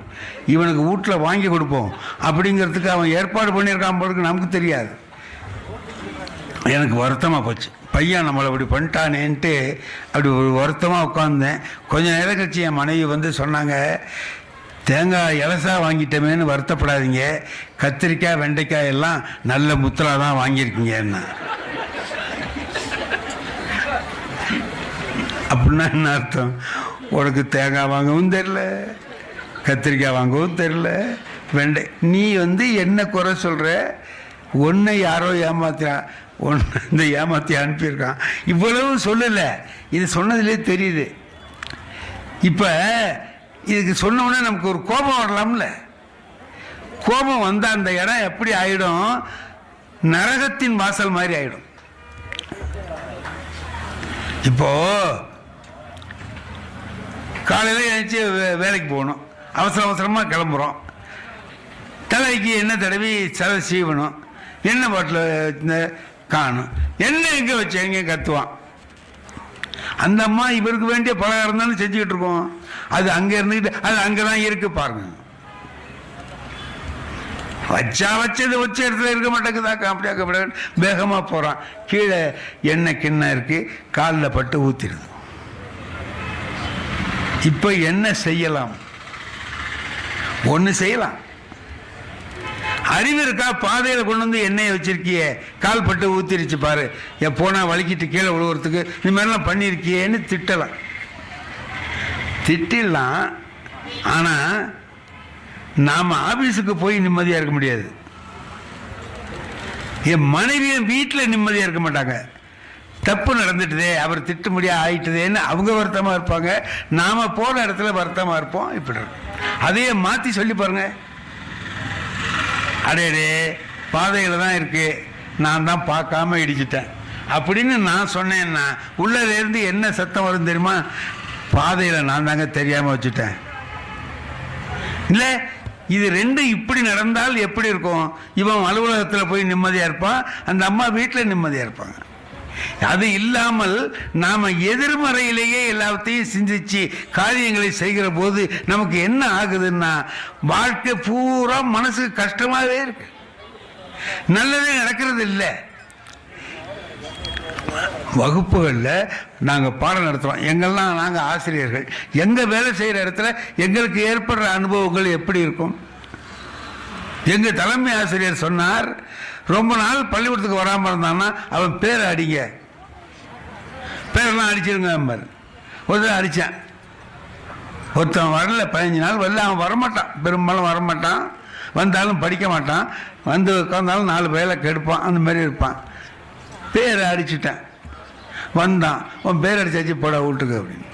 இவனுக்கு வீட்டில் வாங்கி கொடுப்போம் அப்படிங்கிறதுக்கு அவன் ஏற்பாடு பண்ணியிருக்கான் போல இருக்கு. நமக்கு தெரியாது. எனக்கு வருத்தமாக போச்சு, பையன் நம்மளை அப்படி பண்ணிட்டானேன்ட்டு அப்படி ஒரு வருத்தமாக உட்காந்தேன். கொஞ்சம் நேரம் கழிச்சு என் மனைவி வந்து சொன்னாங்க, தேங்காய் இலசா வாங்கிட்டோமேன்னு வருத்தப்படாதீங்க, கத்திரிக்காய் வெண்டைக்காய் எல்லாம் நல்ல முத்தலாக தான் வாங்கியிருக்கீங்க. என்ன அப்படின்னா என்ன அர்த்தம்? உனக்கு தேங்காய் வாங்கவும் தெரில, கத்திரிக்காய் வாங்கவும் தெரில, வெண்டை. நீ வந்து என்ன குறை சொல்கிற? ஒன்றை யாரோ இந்த ஏமாற்றி அனுப்பியிருக்கான். இவ்வளவு சொல்லலை, இது சொன்னதுலே தெரியுது. இப்போ இதுக்கு சொன்னோன்னே நமக்கு ஒரு கோபம் வரலாம்ல. கோபம் வந்தால் அந்த இடம் எப்படி ஆகிடும்? நரகத்தின் வாசல் மாதிரி ஆகிடும். இப்போ காலையில் எழுந்துச்சி வேலைக்கு போகணும், அவசரமாக கிளம்புறோம். தலைக்கு எண்ணெய் தடவி சதை சீவணும், எண்ணெய் பாட்டில் காணும். எண்ணெய் எங்கே வச்சு எங்கே கத்துவான். அந்த அம்மா இவருக்கு வேண்டிய பலகாரம் தானே செஞ்சுக்கிட்டு இருக்கோம். அது அங்கே இருந்துக்கிட்டு அது அங்கே தான் இருக்கு பாருங்க. வச்சது வச்ச இடத்துல இருக்க மாட்டேங்குதாக்கா, அப்படியே வேகமாக போகிறான். கீழே எண்ணெய் கிண்ணம் இருக்கு, காலில் பட்டு ஊற்றிடுது. இப்போ என்ன செய்யலாம்? ஒன்று செய்யலாம். அறிவு இருக்கா? பாதையில் கொண்டு வந்து எண்ணெயை வச்சிருக்கியே, கால் பட்டு ஊற்றிருச்சு பாரு, போனால் வலிக்கிட்டு கீழே விழுவுறதுக்கு இந்த மாதிரிலாம் பண்ணியிருக்கியேன்னு திட்டலாம். திட்டிடலாம். ஆனால் நாம் ஆபீஸுக்கு போய் நிம்மதியாக இருக்க முடியாது. என் மனைவியும் வீட்டில் நிம்மதியாக இருக்க மாட்டாங்க. தப்பு நடந்துட்டுதே, அவர் திட்ட முடியாது ஆயிட்டுதேன்னு அவங்க வருத்தமாக இருப்பாங்க, நாம் போன இடத்துல வருத்தமாக இருப்போம். இப்படி அதையே மாற்றி சொல்லி பாருங்க. அடேடே, பாதையில் தான் இருக்கு, நான் தான் பார்க்காம இடிச்சிட்டேன் அப்படின்னு நான் சொன்னேன்னா உள்ளேருந்து என்ன சத்தம் வரும் தெரியுமா? பாதையில் நான் தாங்க தெரியாமல் வச்சுட்டேன். இல்லை, இது 2 இப்படி நடந்தால் எப்படி இருக்கும்? இவன் அலுவலகத்தில் போய் நிம்மதியாக இருப்பான், அந்த அம்மா வீட்டில் நிம்மதியாக இருப்பாங்க. அது இல்லாமல் நாம் எதிர்மறையிலேயே எல்லாத்தையும் சிந்திச்சு காரியங்களை செய்கிற போது நமக்கு என்ன ஆகுதுன்னா, வாழ்க்கை பூரா மனசுக்கு கஷ்டமாகவே இருக்கு, நல்லதே நடக்கிறது இல்லை. வகுப்புகளில் நாங்கள் பாடம் நடத்துகிறோம். எங்கெல்லாம் நாங்கள் ஆசிரியர்கள், எங்கள் வேலை செய்கிற இடத்துல எங்களுக்கு ஏற்படுற அனுபவங்கள் எப்படி இருக்கும்? எங்கள் தலைமை ஆசிரியர் சொன்னார், ரொம்ப நாள் பள்ளிக்கூடத்துக்கு வராமல் இருந்தான்னா அவன் பேரை அடிங்க, பேரெல்லாம் அடிச்சிருங்க. ஒருத்தர் அடித்தேன், ஒருத்தன் வரல, 15 நாள் வரல. அவன் வரமாட்டான், பெரும்பாலும் வரமாட்டான், வந்தாலும் படிக்க மாட்டான், வந்து உட்காந்தாலும் 4 வேலை கெடுப்பான், அந்த மாதிரி இருப்பான். பேரை அடிச்சுட்டேன். வந்தான், உன் பேர் அடிச்சாச்சு போட வீட்டுக்கு அப்படின்னு.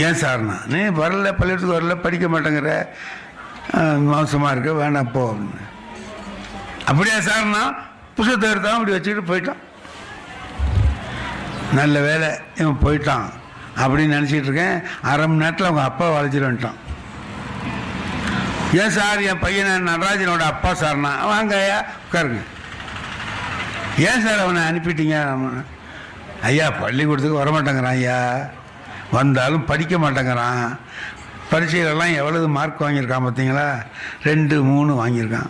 ஏன் சார்னா, நீ வரல, பள்ளிக்கூடத்துக்கு வரல, படிக்க மாட்டேங்கிற, மோசமாக இருக்க, வேணாம் போ அப்படின்னு. அப்படியா சார்னா, புத்தகத்தை எடுத்தான் அப்படி வச்சுக்கிட்டு போயிட்டான். நல்ல வேலை இவன் போயிட்டான் அப்படின்னு நினச்சிக்கிட்டு இருக்கேன். அரை மணி நேரத்தில் அவங்க அப்பா வளைச்சிட்டு வந்துட்டான். ஏன் சார், என் பையனை நடராஜனோட அப்பா சார்னா, வாங்க ஐயா உட்காருங்க. ஏன் சார் அவனை அனுப்பிட்டீங்க? ஐயா பள்ளிக்கூடத்துக்கு வரமாட்டேங்கிறான் ஐயா, வந்தாலும் படிக்க மாட்டேங்கிறான், பரீட்சைகளெல்லாம் எவ்வளவு மார்க் வாங்கியிருக்கான் பார்த்தீங்களா, 2, 3 வாங்கியிருக்கான்.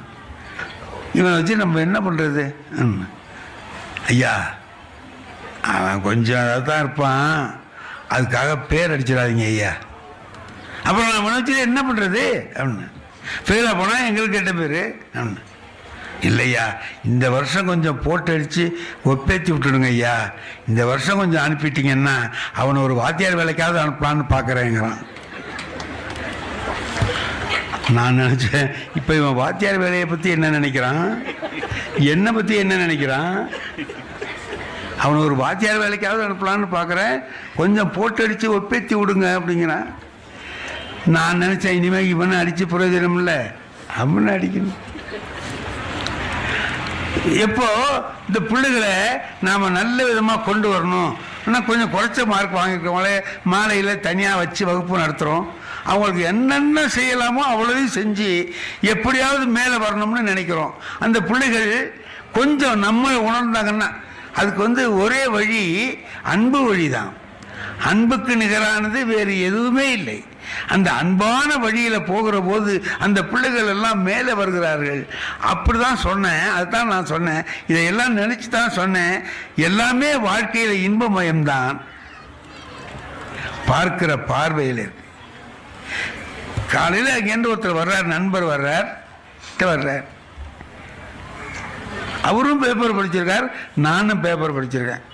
இவனை வச்சு நம்ம என்ன பண்ணுறது? ஐயா அவன் கொஞ்சம் அதாக தான் இருப்பான், அதுக்காக பேர் அடிச்சிடாதீங்க ஐயா. அப்புறம் நான் வச்சு என்ன பண்ணுறது அப்படின்னு. ஃபெயிலாக போனால் எங்களுக்கு கெட்ட பேர் அப்படின்னு. இல்லையா, இந்த வருஷம் கொஞ்சம் போட்டு அடித்து ஒப்பேற்றி விட்டுடுங்க ஐயா, இந்த வருஷம் கொஞ்சம் அனுப்பிட்டீங்கன்னா அவனை ஒரு வாத்தியார் வேலைக்காவது அனுப்பலான்னு பார்க்குறேங்கிறான். நான் நினச்சேன், இப்போ இவன் வாத்தியார் வேலையை பற்றி என்ன நினைக்கிறான், என்னை பற்றி என்ன நினைக்கிறான்? அவனை ஒரு வாத்தியார் வேலைக்காவது அனுப்பலான்னு பார்க்குறேன், கொஞ்சம் போட்டு அடித்து ஒப்பேற்றி விடுங்க அப்படிங்கிறான். நான் நினச்சேன், இனிமேல் இவனை அடித்து பிரயோஜனம் இல்லை, அவனை அடிக்கணும். எப்போ இந்த பிள்ளைகளை நாம் நல்ல விதமாக கொண்டு வரணும், ஆனால் கொஞ்சம் குறைச்ச மார்க் வாங்கிக்கிறவங்களே மாலையில் தனியாக வச்சு வகுப்பு நடத்துகிறோம். அவங்களுக்கு என்னென்ன செய்யலாமோ அவ்வளோதையும் செஞ்சு எப்படியாவது மேலே வரணும்னு நினைக்கிறோம். அந்த பிள்ளைகள் கொஞ்சம் நம்மளை உணர்ந்தாங்கன்னா அதுக்கு ஒரே வழி அன்பு வழி தான். அன்புக்கு நிகரானது வேறு எதுவுமே இல்லை. அந்த அன்பான வழியில் போகிற போது அந்த பிள்ளைகள் எல்லாம் மேலே வருகிறார்கள். அப்படி தான் சொன்னேன், அதுதான் நான் சொன்னேன், இதையெல்லாம் நினச்சி தான் சொன்னேன். எல்லாமே வாழ்க்கையில் இன்பமயம்தான், பார்க்கிற பார்வையில் இருக்கு. காலையில் அங்கேருந்து ஒருத்தர் வர்றார், நண்பர் வர்றார், அவரும் பேப்பர் படிச்சிருக்கார், நானும் பேப்பர் படிச்சிருக்கேன்.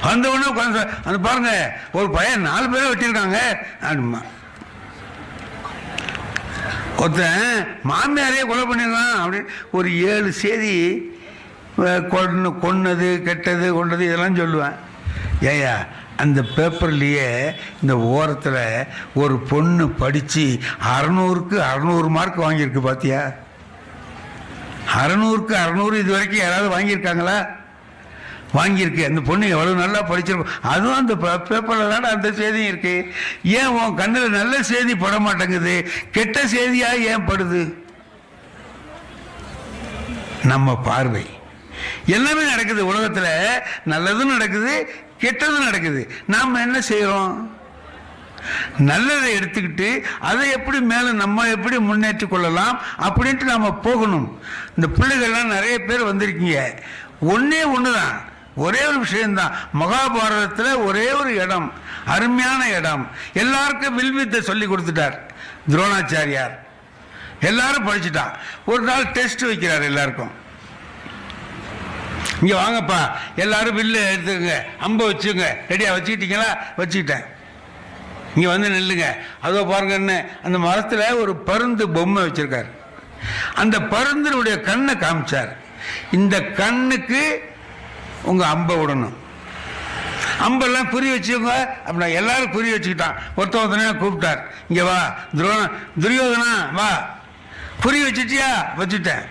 வந்தவொடனே உட்காந்து அந்த பாருங்க, ஒரு பையன் 4 பேரை வெட்டியிருக்காங்க அப்படிமா. ஒருத்தன் மாமியாரையே கொலை பண்ணிடலாம் அப்படின்னு ஒரு 7 செய்தி கொன்னது, கெட்டது, கொண்டது இதெல்லாம் சொல்லுவேன். ஏயா, அந்த பேப்பர்லேயே இந்த ஓரத்தில் ஒரு பொண்ணு படித்து 600க்கு 600 மார்க் வாங்கியிருக்கு பார்த்தியா? 600க்கு 600 இது வரைக்கும் யாராவது வாங்கியிருக்காங்களா? வாங்கியிருக்கு. அந்த பொண்ணு எவ்வளோ நல்லா படிச்சிருக்கும். அதுவும் அந்த பேப்பரில் தானே அந்த செய்தியும் இருக்கு. ஏன் உன் கண்ணில் நல்ல செய்தி பட மாட்டேங்குது, கெட்ட செய்தியாக ஏன் படுது? நம்ம பார்வை. எல்லாமே நடக்குது உலகத்தில், நல்லதும் நடக்குது, கெட்டதும் நடக்குது. நாம் என்ன செய்கிறோம்? நல்லதை எடுத்துக்கிட்டு அதை எப்படி மேலே நம்ம எப்படி முன்னேற்றி கொள்ளலாம் அப்படின்ட்டு நாம் போகணும். இந்த பிள்ளைகள்லாம் நிறைய பேர் வந்திருக்கீங்க. ஒன்றே ஒன்று தான், ஒரே ஒரு விஷயம்தான். மகாபாரதத்தில் ஒரே ஒரு இடம், அருமையான இடம். எல்லாருக்கும் வில்வித்தை சொல்லி கொடுத்துட்டார் துரோணாச்சாரியார். எல்லாரும் படிச்சுட்டான். ஒரு நாள் டெஸ்ட் வைக்கிறார் எல்லாருக்கும். இங்கே வாங்கப்பா, எல்லாரும் வில்லு எடுத்துக்கங்க, அம்பை வச்சுங்க, ரெடியாக வச்சுக்கிட்டீங்களா? வச்சுக்கிட்டேன். இங்கே வந்து நில்லுங்க. அதோ பாருங்கன்னு அந்த மரத்தில் ஒரு பருந்து பொம்மை வச்சிருக்காரு. அந்த பருந்தினுடைய கண்ணை காமிச்சார். இந்த கண்ணுக்கு உங்கள் அம்பை விடணும், அம்பெல்லாம் குறி வச்சுக்கோங்க அப்படின்னா எல்லாரும் குறி வச்சுக்கிட்டான். ஒருத்தனை கூப்பிட்டார், இங்கே வா துரியோதனா வா, குறி வச்சுட்டியா? வச்சுட்டேன்.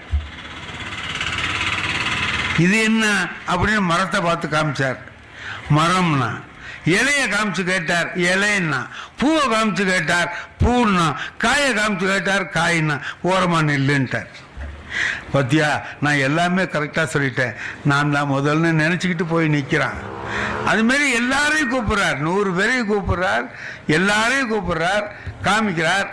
இது என்ன அப்படின்னு மரத்தை பார்த்து காமிச்சார். மரம்னா இலையை காமிச்சு கேட்டார், இலைன்னா. பூவை காமிச்சு கேட்டார், பூன்னா. காயை காமிச்சு கேட்டார், காயின்னா. ஓரமா நெல்லுன்ட்டார். பத்தியா, நான் எல்லாமே கரெக்டாக சொல்லிட்டேன். நான் தான் முதல்ல நினச்சிக்கிட்டு போய் நிற்கிறான். அதுமாரி எல்லாரையும் கூப்பிட்றார், 100 பேரையும் கூப்பிட்றார், எல்லாரையும் கூப்பிட்றார், காமிக்கிறார்.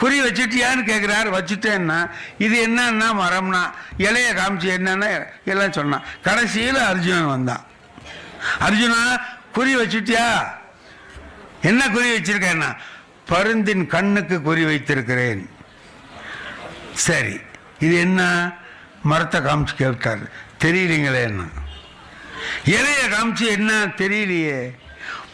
குறி வச்சுட்டியான்னு கேட்குறாரு. வச்சுட்டேன்னா இது என்னன்னா மரம்னா. இலையை காமிச்சு என்னன்னா எல்லாம் சொன்னான். கடைசியில் அர்ஜுனன் வந்தான். அர்ஜுனா, குறி வச்சுட்டியா? என்ன குறி வச்சிருக்கேன்னா, பருந்தின் கண்ணுக்கு குறி வைத்திருக்கிறேன். சரி, இது என்ன? மரத்தை காமிச்சு கேட்டார். தெரியலீங்களே என்ன? இலையை காமிச்சு என்ன? தெரியலையே.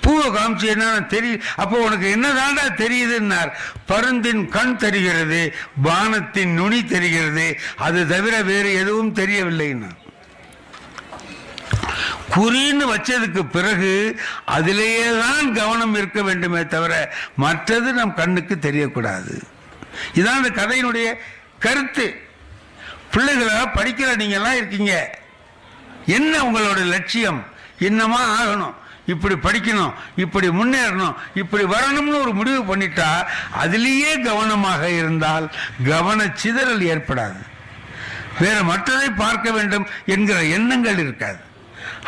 பூவை காமிச்சு என்ன? தெரியல. அப்போ உனக்கு என்ன தாண்டா தெரியுதுன்னார். பருந்தின் கண் தெரிகிறது, பானத்தின் நுனி தெரிகிறது, அது தவிர வேறு எதுவும் தெரியவில்லைன்னா. குறின்னு வச்சதுக்கு பிறகு அதிலேயே தான் கவனம் இருக்க வேண்டுமே தவிர மற்றது நம் கண்ணுக்கு தெரியக்கூடாது. இதான் இந்த கதையினுடைய கருத்து. பிள்ளைகளா படிக்கிற நீங்கெல்லாம் இருக்கீங்க, என்ன உங்களோட லட்சியம்? என்னமா ஆகணும், இப்படி படிக்கணும், இப்படி முன்னேறணும், இப்படி வரணும்னு ஒரு முடிவு பண்ணிட்டா அதிலேயே கவனமாக இருந்தால் கவன சிதறல் ஏற்படாது. வேற மற்றதை பார்க்க வேண்டும் என்கிற எண்ணங்கள் இருக்காது.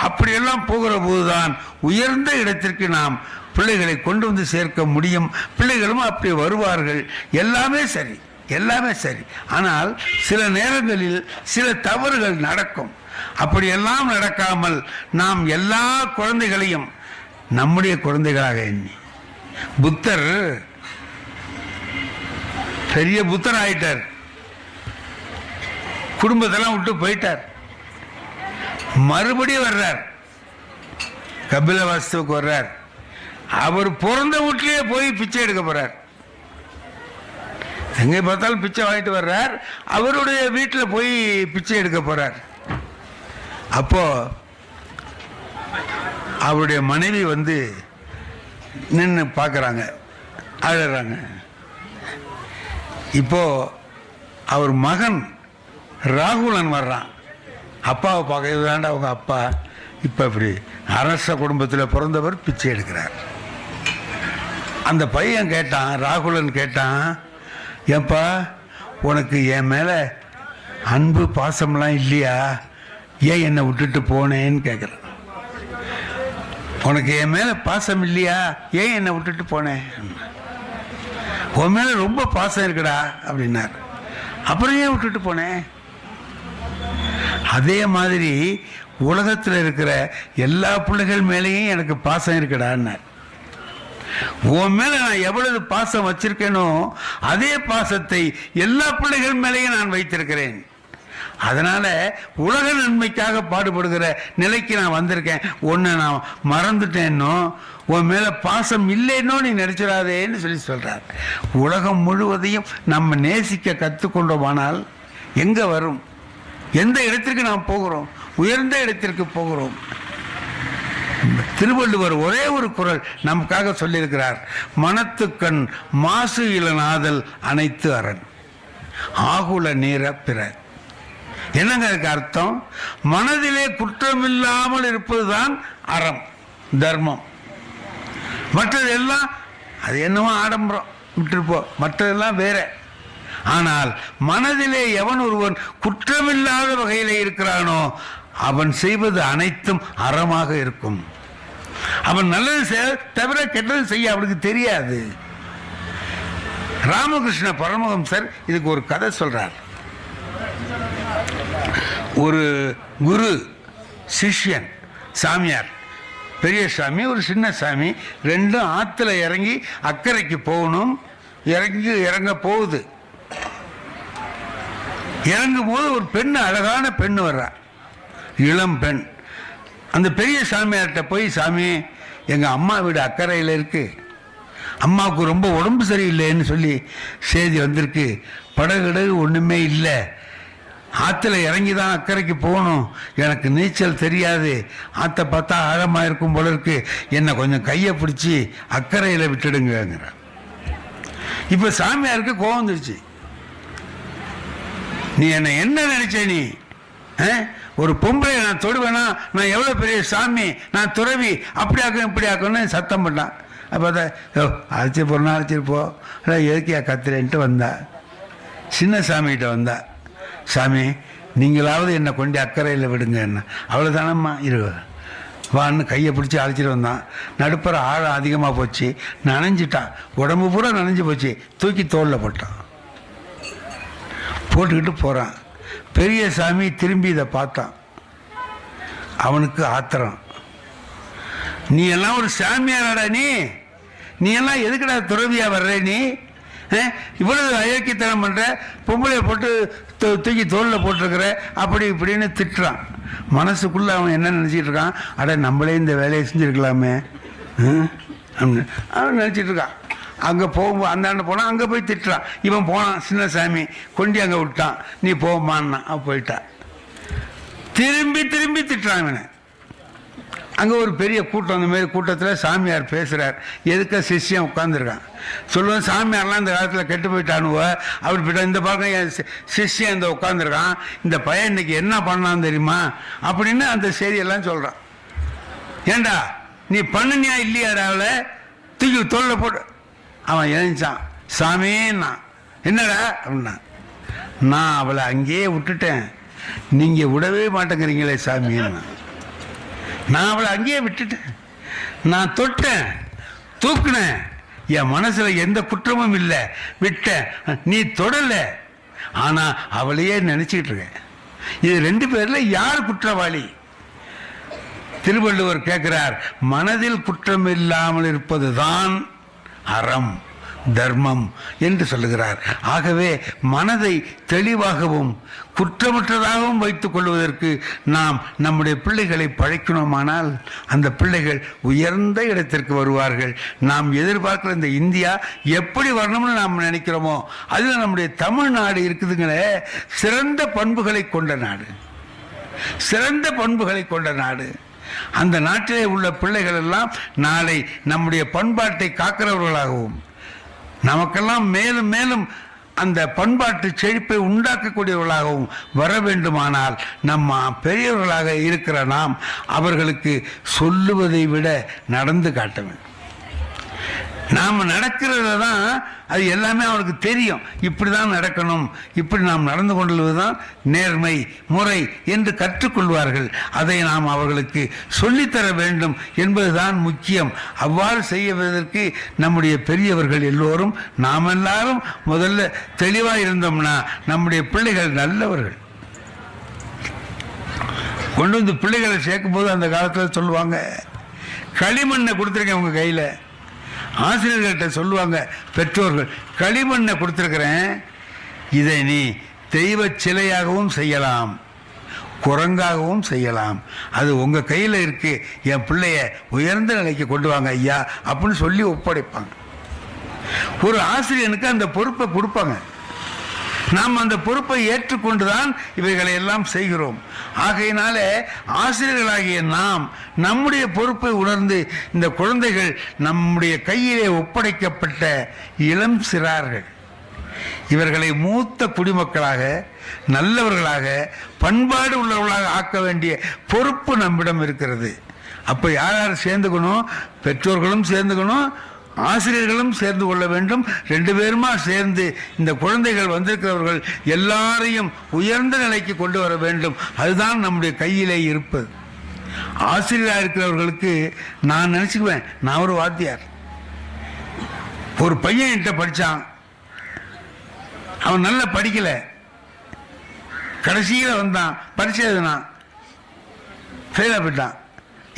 அப்படியெல்லாம் போகிற போதுதான் உயர்ந்த இடத்திற்கு நாம் பிள்ளைகளை கொண்டு வந்து சேர்க்க முடியும். பிள்ளைகளும் அப்படி வருவார்கள். எல்லாமே சரி, எல்லாமே சரி. ஆனால் சில நேரங்களில் சில தவறுகள் நடக்கும். அப்படியெல்லாம் நடக்காமல் நாம் எல்லா குழந்தைகளையும் நம்முடைய குழந்தைகளாக எண்ணி, புத்தர் பெரிய புத்தர் ஆயிட்டார், குடும்பத்தெல்லாம் விட்டு போயிட்டார். மறுபடியும் வர்றார், கபிலவாஸ்துவுக்கு வர்றார். அவர் பிறந்த வீட்டிலேயே போய் பிச்சை எடுக்க போறார். எங்கே பார்த்தாலும் பிச்சை வாங்கிட்டு வர்றார். அவருடைய வீட்டில் போய் பிச்சை எடுக்க போறார். அப்போ அவருடைய மனைவி வந்து நின்று பார்க்குறாங்க, அழுறாங்க. இப்போ அவர் மகன் ராகுலன் வர்றான். அப்பாவை பார்க்க, இதுதாண்டா அவங்க அப்பா, இப்போ இப்படி அரச குடும்பத்தில் பிறந்தவர் பிச்சை எடுக்கிறார். அந்த பையன் கேட்டான், ராகுலன் கேட்டான், ஏப்பா உனக்கு என் மேலே அன்பு பாசம்லாம் இல்லையா? ஏன் என்னை விட்டுட்டு போனேன்னு கேட்குறான். உனக்கு என் மேலே பாசம் இல்லையா? ஏன் என்னை விட்டுட்டு போனேன்? உன் மேலே ரொம்ப பாசம் இருக்குடா அப்படின்னார். அப்புறம் ஏன் விட்டுட்டு போனேன்? அதே மாதிரி உலகத்தில் இருக்கிற எல்லா பிள்ளைகள் மேலேயும் எனக்கு பாசம் இருக்குடான்னார். உன் மேல நான் எவ்வளவு பாசம் வச்சிருக்கேனோ அதே பாசத்தை எல்லா பிள்ளைகள் மேலேயும் நான் வைத்திருக்கிறேன். அதனால உலக நன்மைக்காக பாடுபடுகிற நிலைக்கு நான் வந்திருக்கேன். உன்னை நான் மறந்துட்டேன்னோ உன் மேல பாசம் இல்லைன்னோ நீ நினைச்சிடாதேன்னு சொல்றார். உலகம் முழுவதையும் நம்ம நேசிக்க கற்றுக்கொண்டோமானால் எங்க வரும்? எந்த இடத்திற்கு நாம் போகிறோம்? உயர்ந்த இடத்திற்கு போகிறோம். திருவள்ளுவர் ஒரே ஒரு குறள் நமக்காக சொல்லியிருக்கிறார், மனத்துக்கண் மாசு இளநாதல் அனைத்து அரண் ஆகுல நீர பிற. என்னங்க அதுக்கு அர்த்தம்? மனதிலே குற்றமில்லாமல் இருப்பதுதான் அறம், தர்மம். மற்றதெல்லாம் அது என்னவோ ஆடம்பரம், விட்டுருப்போ, மற்றதெல்லாம் வேற. ஆனால் மனதிலே எவன் ஒருவன் குற்றமில்லாத வகையிலே இருக்கிறானோ அவன் செய்வது அனைத்தும் அறமாக இருக்கும். அவன் நல்லது தவிர கெட்டது செய்ய அவனுக்கு தெரியாது. ராமகிருஷ்ண பரமஹம்சர் இதுக்கு ஒரு கதை சொல்றார். ஒரு குரு சிஷ்யன், சாமியார், பெரிய சாமி ஒரு சின்ன சாமி, ரெண்டும் ஆத்துல இறங்கி அக்கறைக்கு போகணும். இறங்க போகுது. இறங்கும் போது ஒரு பெண், அழகான பெண் வர்றா, இளம் பெண். அந்த பெரிய சாமியார்கிட்ட போய், சாமி எங்க அம்மா வீடு அக்கறையில் இருக்கு, அம்மாவுக்கு ரொம்ப உடம்பு சரியில்லைன்னு சொல்லி செய்தி வந்திருக்கு, படகு ஒண்ணுமே இல்லை, ஆற்றுல இறங்கி தான் அக்கறைக்கு போகணும், எனக்கு நீச்சல் தெரியாது, ஆற்றை பார்த்தா ஆழமாக இருக்கும் போல இருக்கு, என்னை கொஞ்சம் கையை பிடிச்சி அக்கறையில் விட்டுடுங்கிற. இப்போ சாமியாருக்கு கோவம் வந்துருச்சு. நீ என்னை என்ன நினைச்ச? நீ ஒரு பொம்பளை நான் தொடுவேனா? நான் எவ்வளோ பெரிய சாமி, நான் துறவி, அப்படி ஆக்கும் இப்படி ஆக்கணும்னு சத்தம் பண்ணான். அப்போ தான் அழைச்சி போறனா அழைச்சிட்டு போ, எதுக்கியா கத்துறேன்ட்டு வந்தா. சின்ன சாமிகிட்ட வந்தா, சாமி நீங்களாவது என்னை கொண்டு அக்கறையில் விடுங்க என்ன. அவ்வளோதானம்மா, வான்னு கையை பிடிச்சி அழைச்சிட்டு வந்தான். நடுப்புற ஆழம் அதிகமாக போச்சு, நனைஞ்சிட்டான், உடம்பு பூரா நனைஞ்சு போச்சு. தூக்கி தோளில் போட்டான், போட்டுக்கிட்டு போகிறான். பெரிய சாமி திரும்பி இதை பார்த்தான். அவனுக்கு ஆத்திரம். நீ எல்லாம் ஒரு சாமியாராடா? நீ எல்லாம் எதுக்குடா துறவியா வர்ற? நீ இவ்வளவு அயோக்கியத்தனம் பண்ற, பொம்பளையை போட்டு தூக்கி தோளில் போட்டிருக்கிற, அப்படி இப்படின்னு திட்டுறான். மனசுக்குள்ள அவன் என்ன நினச்சிட்டு இருக்கான்? அட நம்மளே இந்த வேலையை செஞ்சுருக்கலாமே அப்படின்னு அவன் நினச்சிட்டு இருக்கான். அங்கே போகும்போது அந்தாண்ட போனான், அங்கே போய் திட்டுறான். இவன் போனான், சின்ன சாமி கொண்டு அங்கே விட்டான், நீ போமான்னா அவன் போயிட்டான். திரும்பி திரும்பி திட்டுறான் இவனை. அங்கே ஒரு பெரிய கூட்டம், அந்த மாதிரி கூட்டத்தில் சாமியார் பேசுகிறார். எதுக்க சிஷ்யன் உட்காந்துருக்கான். சொல்லுவேன், சாமியார்லாம் இந்த காலத்தில் கெட்டு போயிட்டானுவ, அவர் போய்ட்டா. இந்த பக்கம் என் சிஷ்யன் இந்த உட்காந்துருக்கான், இந்த பையன் இன்னைக்கு என்ன பண்ணான்னு தெரியுமா அப்படின்னு அந்த செய்தியெல்லாம் சொல்கிறான். ஏண்டா நீ பண்ணினியா இல்லையாடா, அவளை தூக்கி தோல்ல போட்டு. அவன் எழுந்தான். சாமின்னா என்னடா அப்படின்னா, நான் அவளை அங்கேயே விட்டுட்டேன், நீங்கள் விடவே மாட்டேங்கிறீங்களே சாமின்னா. நான் அவளை அங்கேயே விட்டுட்டேன், நான் தொட்டேன், தூக்குனேன், என் மனசுல எந்த குற்றமும் இல்லை, விட்டேன், நீ தொடல. ஆனா அவளையே நினைச்சுக்கிட்டு இருக்கேன். இது ரெண்டு பேர்ல யார் குற்றவாளி? திருவள்ளுவர் கேட்கிறார், மனதில் குற்றம் இல்லாமல் இருப்பதுதான் அறம் தர்மம் என்று சொல்லுகிறார். ஆகவே மனதை தெளிவாகவும் குற்றமற்றதாகவும் வைத்துக் கொள்வதற்கு நாம் நம்முடைய பிள்ளைகளை பழக்கணுமானால் அந்த பிள்ளைகள் உயர்ந்த இடத்திற்கு வருவார்கள். நாம் எதிர்பார்க்கிற இந்த இந்தியா எப்படி வரணும்னு நாம் நினைக்கிறோமோ அதில் நம்முடைய தமிழ்நாடு இருக்குதுங்களே, சிறந்த பண்புகளை கொண்ட நாடு, சிறந்த பண்புகளை கொண்ட நாடு. அந்த நாட்டிலே உள்ள பிள்ளைகள் எல்லாம் நாளை நம்முடைய பண்பாட்டை காக்கிறவர்களாகவும் நமக்கெல்லாம் மேலும் மேலும் அந்த பண்பாட்டு செழிப்பை உண்டாக்கக்கூடியவர்களாகவும் வர வேண்டுமானால் நம்ம பெரியவர்களாக இருக்கிற நாம் அவர்களுக்கு சொல்லுவதை விட நடந்து காட்ட வேண்டும். நாம் நடக்கிறத தான் அது எல்லாமே அவனுக்கு தெரியும். இப்படி தான் நடக்கணும், இப்படி நாம் நடந்து கொள்வதுதான் நேர்மை முறை என்று கற்றுக்கொள்வார்கள். அதை நாம் அவர்களுக்கு சொல்லித்தர வேண்டும் என்பதுதான் முக்கியம். அவ்வாறு செய்வதற்கு நம்முடைய பெரியவர்கள் எல்லோரும் நாம் எல்லாரும் முதல்ல தெளிவாக இருந்தோம்னா நம்முடைய பிள்ளைகள் நல்லவர்கள். கொண்டு வந்து பிள்ளைகளை சேர்க்கும் போது அந்த காலத்தில் சொல்லுவாங்க, களிமண்ணை கொடுத்துருக்கேன் உங்கள் கையில். ஆசிரியர்கள்ட்ட சொல்லுவாங்க பெற்றோர்கள், களிமண்ணை கொடுத்துருக்கிறேன், இதை நீ தெய்வ சிலையாகவும் செய்யலாம், குரங்காகவும் செய்யலாம், அது உங்கள் கையில் இருக்கு, என் பிள்ளைய உயர்ந்த நிலைக்கு கொண்டு வாங்க ஐயா அப்படின்னு சொல்லி ஒப்படைப்பாங்க. ஒரு ஆசிரியனுக்கு அந்த பொறுப்பை கொடுப்பாங்க. நாம் அந்த பொறுப்பை ஏற்றுக்கொண்டுதான் இவைகளை எல்லாம் செய்கிறோம். ஆகையினால ஆசிரியர்களாகிய நாம் நம்முடைய பொறுப்பை உணர்ந்து இந்த குழந்தைகள் நம்முடைய கையிலே ஒப்படைக்கப்பட்ட இளம் சிறார்கள், இவர்களை மூத்த குடிமக்களாக நல்லவர்களாக பண்பாடு உள்ளவர்களாக ஆக்க வேண்டிய பொறுப்பு நம்மிடம் இருக்கிறது. அப்போ யார் யார் சேர்ந்துக்கணும்? பெற்றோர்களும் சேர்ந்துக்கணும், ஆசிரியர்களும் சேர்ந்து கொள்ள வேண்டும். ரெண்டு பேருமா சேர்ந்து இந்த குழந்தைகள் வந்திருக்கிறவர்கள் எல்லாரையும் உயர்ந்த நிலைக்கு கொண்டு வர வேண்டும். அதுதான் நம்முடைய கையிலே இருப்பது. ஆசிரியராக இருக்கிறவர்களுக்கு நான் நினச்சிக்குவேன், நான் ஒரு வாத்தியார், ஒரு பையன் என்கிட்ட படித்தான், அவன் நல்லா படிக்கலை, கடைசியில் வந்தான், பரிசை எழுதினான், ஃபெயிலாக போயிட்டான்.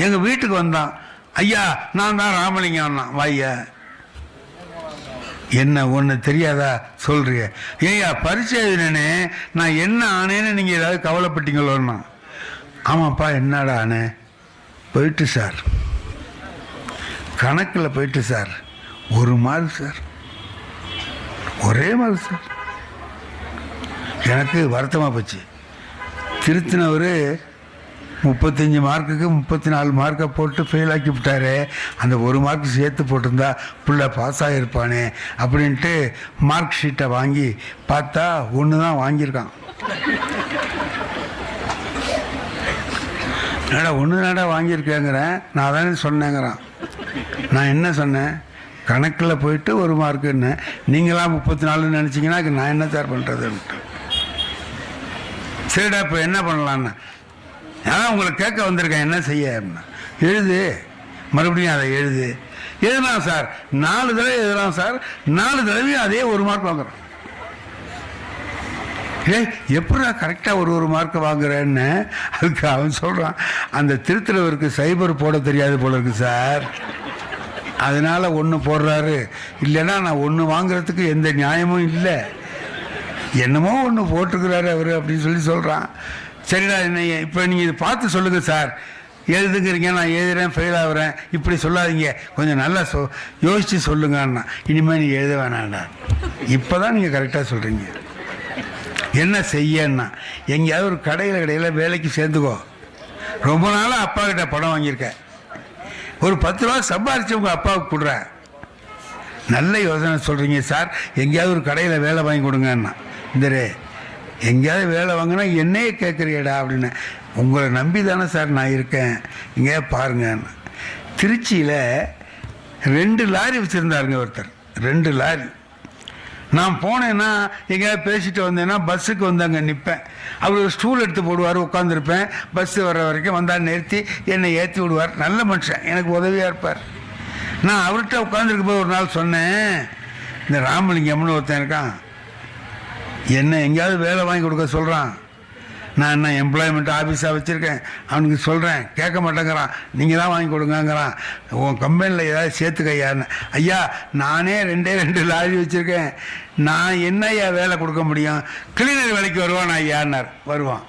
எங்கள் வீட்டுக்கு வந்தான், ஐயா நான் தான் ராமலிங்கம். வாய்யா, என்ன ஒன்று தெரியாதா சொல்றிய? ஏய்யா பரிசை எழுதினே, நான் என்ன ஆனேன்னு நீங்கள் ஏதாவது கவலைப்பட்டீங்களோன்னா? ஆமாப்பா, என்னடா ஆனே? போயிட்டு சார், கணக்கில் போயிட்டு சார், ஒரு மார்க் சார், ஒரே மார்க் சார். எனக்கு வருத்தமாக போச்சு. திருத்தினவர் 35 மார்க்குக்கு 34 மார்க்கை போட்டு ஃபெயில் ஆக்கி விட்டாரு. அந்த ஒரு மார்க் சேர்த்து போட்டிருந்தா பிள்ளை பாஸ் ஆகிருப்பானே அப்படின்ட்டு மார்க் ஷீட்டை வாங்கி பார்த்தா ஒன்று தான் வாங்கியிருக்கான். என்னடா ஒன்று தானடா வாங்கியிருக்கேங்கிறேன், நான் தானே சொன்னேங்கிறான். நான் என்ன சொன்னேன்? கணக்கில் போயிட்டு ஒரு மார்க்குன்னு, நீங்களாம் 34 நினச்சிங்கன்னா நான் என்ன சார் பண்ணுறதுன்ட்டு. சரிடா இப்போ என்ன பண்ணலான்னு, அதான் உங்களை கேட்க வந்திருக்கேன், என்ன செய்ய? எழுது, மறுபடியும் அதை எழுது. எழுதலாம் சார், 4 தடவை எழுதலாம் சார், 4 தடவையும் அதே ஒரு மார்க் வாங்குறோம். எப்படா கரெக்டாக ஒரு மார்க்கை வாங்குறேன்னு. அதுக்கு அவன் சொல்கிறான், அந்த திருத்துறவருக்கு சைபர் போட தெரியாது போல இருக்கு சார், அதனால 1 போடுறாரு, இல்லைன்னா நான் 1 வாங்குறதுக்கு எந்த நியாயமும் இல்லை, என்னமோ 1 போட்டிருக்கிறாரு அவர் அப்படின்னு சொல்லி சொல்கிறான். சரிடா, என்ன இப்போ நீங்கள் இதை பார்த்து சொல்லுங்கள் சார், எழுதுங்கிறீங்க, நான் எழுதுறேன் ஃபெயில் ஆகுறேன், இப்படி சொல்லாதீங்க, கொஞ்சம் நல்லா யோசித்து சொல்லுங்கண்ணா. இனிமேல் நீங்கள் எழுத வேணாண்டா, இப்போ தான் நீங்கள் கரெக்டாக சொல்கிறீங்க. என்ன செய்யன்னா, எங்கேயாவது ஒரு கடையில் வேலைக்கு சேர்ந்துக்கோ. ரொம்ப நாளாக அப்பா கிட்ட பணம் வாங்கியிருக்கேன், ஒரு 10 ரூபா சம்பாரிச்சு உங்கள் அப்பாவுக்கு கொடுறேன். நல்ல யோசனை சொல்கிறீங்க சார், எங்கேயாவது ஒரு கடையில் வேலை வாங்கி கொடுங்கன்னா. இந்த எங்கேயாவது வேலை வாங்கினா என்னையே கேட்குறியடா அப்படின்னு. உங்களை நம்பி தானே சார் நான் இருக்கேன், இங்கே பாருங்க. திருச்சியில் 2 லாரி வச்சுருந்தாருங்க ஒருத்தர், 2 லாரி. நான் போனேன்னா எங்கேயாவது பேசிட்டு வந்தேன்னா பஸ்ஸுக்கு வந்து அங்கே நிற்பேன். அவர் ஒரு ஸ்டூல் எடுத்து போடுவார், உட்காந்துருப்பேன். பஸ்ஸு வர்ற வரைக்கும் வந்தால் நிறுத்தி என்னை ஏற்றி விடுவார். நல்ல மனுஷன், எனக்கு உதவியாக இருப்பார். நான் அவர்கிட்ட உட்காந்துருக்க போது ஒரு நாள் சொன்னேன், இந்த ராமலிங்கம்னு ஒருத்தன் இருக்கான், என்ன எங்கேயாவது வேலை வாங்கி கொடுக்க சொல்கிறான். நான் என்ன எம்ப்ளாய்மெண்ட் ஆஃபீஸாக வச்சுருக்கேன், அவனுக்கு சொல்கிறேன், கேட்க மாட்டேங்கிறான். நீங்கள் தான் வாங்கி கொடுங்கங்கிறான். உன் கம்பெனியில் ஏதாவது சேர்த்துக்கையான்னு. ஐயா நானே 2 லாரி வச்சுருக்கேன், நான் என்ன ஐயா வேலை கொடுக்க முடியும்? கிளீனர் வேலைக்கு வருவான் ஐயான்னார். வருவான்.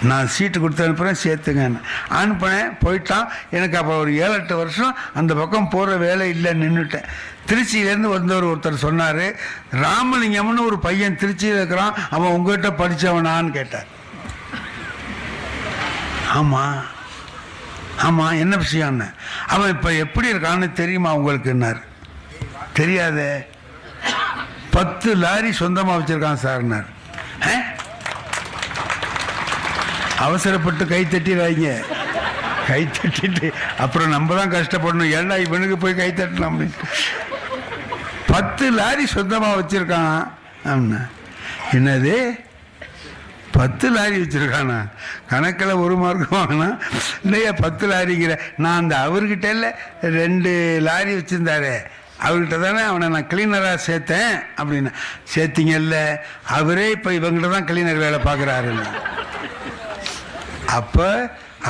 நான் சீட்டு கொடுத்து அனுப்புகிறேன், சேர்த்துங்கன்னு அனுப்பினேன். போயிட்டான். எனக்கு அப்போ ஒரு 7-8 வருஷம் அந்த பக்கம் போகிற வேலை இல்லை, நின்றுட்டேன். திருச்சியிலேருந்து வந்தவர் ஒருத்தர் சொன்னார், ராமலிங்கம்னு ஒரு பையன் திருச்சியில் இருக்கிறான், அவன் உங்கள்கிட்ட படித்தவனான்னு கேட்டார். ஆமாம் ஆமாம், என்ன விஷயம்னு. அவன் இப்போ எப்படி இருக்கான்னு தெரியுமா உங்களுக்குன்னார். தெரியாதே, 10 லாரி சொந்தமாக வச்சுருக்கான் சார்னார். அவசரப்பட்டு கை தட்டிடுறாங்க. கை தட்டிட்டு அப்புறம் நம்ம தான் கஷ்டப்படணும். ஏன்னா இவனுக்கு போய் கை தட்டணும் அப்படின்னு. 10 லாரி சொந்தமாக வச்சுருக்கான். அப்படின்னா என்னது 10 லாரி வச்சுருக்கானா? கணக்கில் 1 மார்க் வாங்கினா இல்லையா 10 லாரிங்கிற. நான் அந்த அவர்கிட்ட இல்லை 2 லாரி வச்சுருந்தாரு, அவர்கிட்ட தானே அவனை நான் கிளீனராக சேர்த்தேன் அப்படின்னு. சேர்த்திங்கல்ல, அவரே இப்போ இவங்ககிட்ட தான் கிளீனர் வேலை பார்க்குறாருன்னு. அப்போ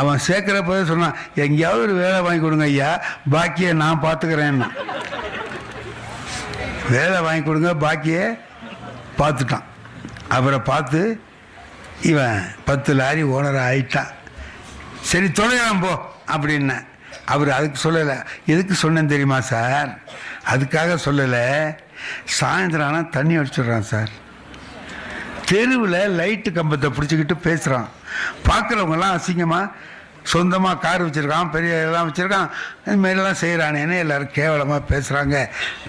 அவன் சேர்க்குறப்ப சொன்னான், எங்கேயாவது ஒரு வேலை வாங்கி கொடுங்க ஐயா, பாக்கியை நான் பார்த்துக்கிறேன்னா. வேலை வாங்கி கொடுங்க, பாக்கியை பார்த்துட்டான். அவரை பார்த்து இவன் 10 லாரி ஓனராக ஆயிட்டான். சரி தொலைலாம் போ அப்படின்ன. அவர் அதுக்கு சொல்லலை. எதுக்கு சொன்னேன்னு தெரியுமா சார்? அதுக்காக சொல்லலை. சாயந்தரம் ஆனால் தண்ணி அடிச்சிடுறான் சார். தெருவில் லைட்டு கம்பத்தை பிடிச்சிக்கிட்டு பேசுகிறான். பார்க்குறவங்கெல்லாம் அசிங்கமாக சொந்தமாக கார் வச்சுருக்கான், பெரிய இதெல்லாம் வச்சுருக்கான், இதுமாரிலாம் செய்கிறானேன்னு எல்லோரும் கேவலமாக பேசுகிறாங்க.